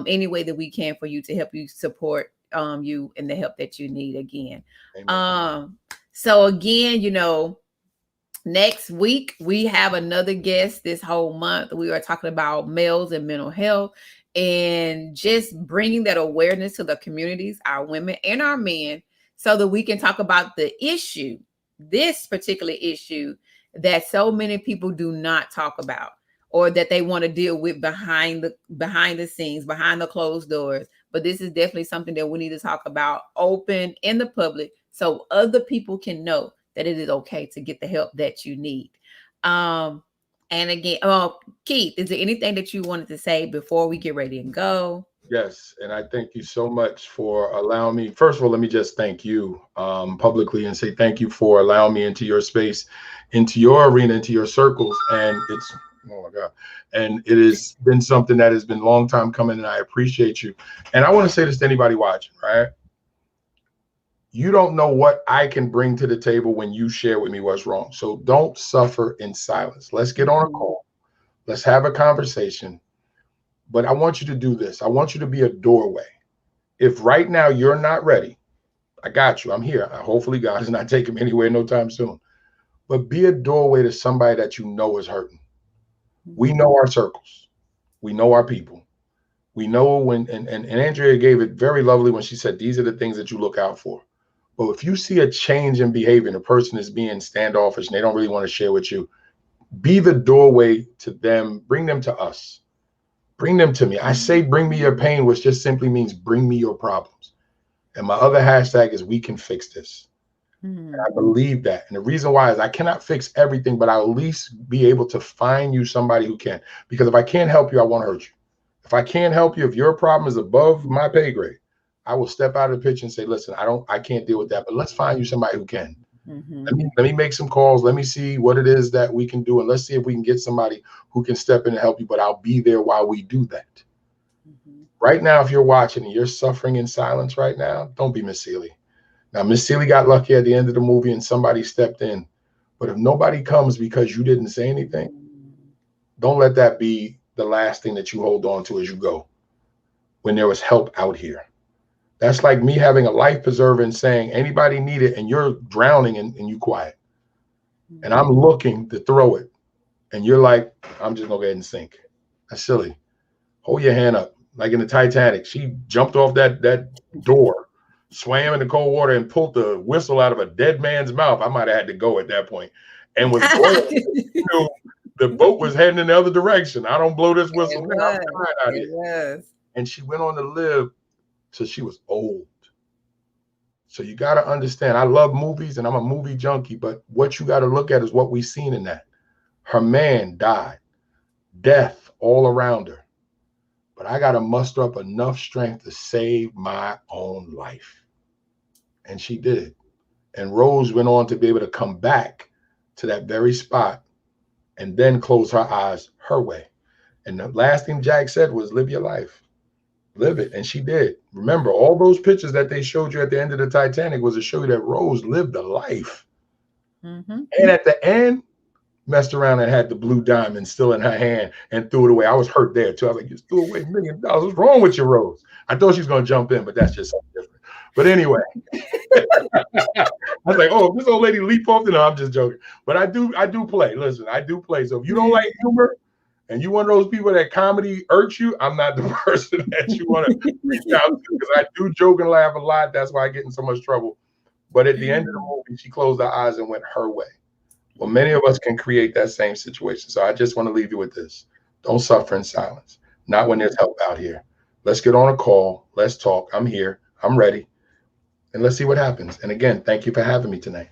Speaker 1: any way that we can for you, to help you support you and the help that you need again. So again, next week we have another guest. This whole month we are talking about males and mental health, and just bringing that awareness to the communities, our women and our men, so that we can talk about the issue, this particular issue that so many people do not talk about, or that they want to deal with behind the scenes, behind the closed doors. But this is definitely something that we need to talk about open in the public, so other people can know that it is okay to get the help that you need. And again, Keith, is there anything that you wanted to say before we get ready and go?
Speaker 2: Yes, and I thank you so much for allowing me. First of all, let me just thank you publicly and say thank you for allowing me into your space, into your arena, into your circles. And it's, oh my God, and it has been something that has been a long time coming, and I appreciate you. And I want to say this to anybody watching, right? You don't know what I can bring to the table when you share with me what's wrong. So don't suffer in silence. Let's get on a call. Let's have a conversation. But I want you to do this. I want you to be a doorway. If right now you're not ready, I got you. I'm here. Hopefully God is not taking me anywhere no time soon. But be a doorway to somebody that you know is hurting. We know our circles. We know our people. We know when, and Andrea gave it very lovely when she said, these are the things that you look out for. But if you see a change in behavior and a person is being standoffish and they don't really want to share with you, be the doorway to them. Bring them to us. Bring them to me. I say bring me your pain, which just simply means bring me your problems. And my other hashtag is we can fix this. And I believe that. And the reason why is I cannot fix everything, but I'll at least be able to find you somebody who can. Because if I can't help you, I won't hurt you. If I can't help you, if your problem is above my pay grade, I will step out of the picture and say, listen, I can't deal with that, but let's find you somebody who can. Let me make some calls. Let me see what it is that we can do. And let's see if we can get somebody who can step in and help you, but I'll be there while we do that. Right now, if you're watching and you're suffering in silence right now, don't be Miss Seeley. Now, Miss Seeley got lucky at the end of the movie and somebody stepped in. But if nobody comes because you didn't say anything, don't let that be the last thing that you hold on to as you go. When there was help out here. That's like me having a life preserver and saying, anybody need it, and you're drowning and you quiet. And I'm looking to throw it. And you're like, I'm just going to go ahead and sink. That's silly. Hold your hand up. Like in the Titanic, she jumped off that door, swam in the cold water, and pulled the whistle out of a dead man's mouth. I might have had to go at that point. And was going to The boat was heading in the other direction. I don't blow this
Speaker 1: It
Speaker 2: whistle now. I'm
Speaker 1: was.
Speaker 2: tired out
Speaker 1: It
Speaker 2: here.
Speaker 1: was.
Speaker 2: And she went on to live till she was old. So you got to understand, I love movies and I'm a movie junkie, but what you got to look at is what we've seen in that. Her man died, death all around her. But I got to muster up enough strength to save my own life. And she did. And Rose went on to be able to come back to that very spot and then close her eyes her way. And the last thing Jack said was, live your life. Live it. And she did. Remember, all those pictures that they showed you at the end of the Titanic was to show you that Rose lived a life.
Speaker 1: Mm-hmm.
Speaker 2: And at the end, messed around and had the blue diamond still in her hand and threw it away. I was hurt there too. I was like, you threw away $1 million. What's wrong with you, Rose? I thought she was going to jump in, but that's just something different. But anyway, I was like, oh, this old lady leap off. No, I'm just joking. But I do play. Listen, I do play. So if you don't like humor and you one of those people that comedy irks you, I'm not the person that you want to reach out to, because I do joke and laugh a lot. That's why I get in so much trouble. But at the end of the movie, she closed her eyes and went her way. Well, many of us can create that same situation. So I just want to leave you with this. Don't suffer in silence. Not when there's help out here. Let's get on a call. Let's talk. I'm here. I'm ready. And let's see what happens. And again, thank you for having me tonight.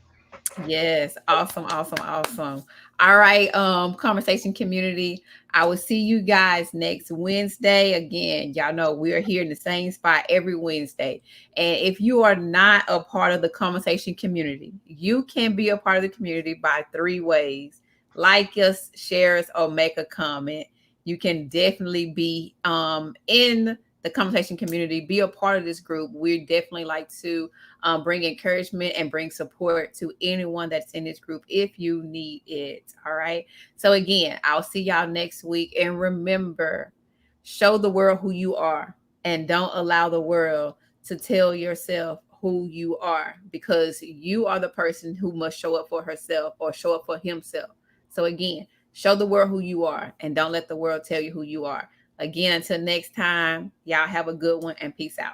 Speaker 1: Yes, awesome, awesome, awesome. All right, conversation community. I will see you guys next Wednesday. Again, y'all know we're here in the same spot every Wednesday. And if you are not a part of the conversation community, you can be a part of the community by 3 ways. Like us, share us, or make a comment. You can definitely be in the conversation community, be a part of this group. We definitely like to bring encouragement and bring support to anyone that's in this group if you need it. All right. So again, I'll see y'all next week. And remember, show the world who you are and don't allow the world to tell yourself who you are, because you are the person who must show up for herself or show up for himself. So again, show the world who you are and don't let the world tell you who you are. Again, until next time, y'all have a good one and peace out.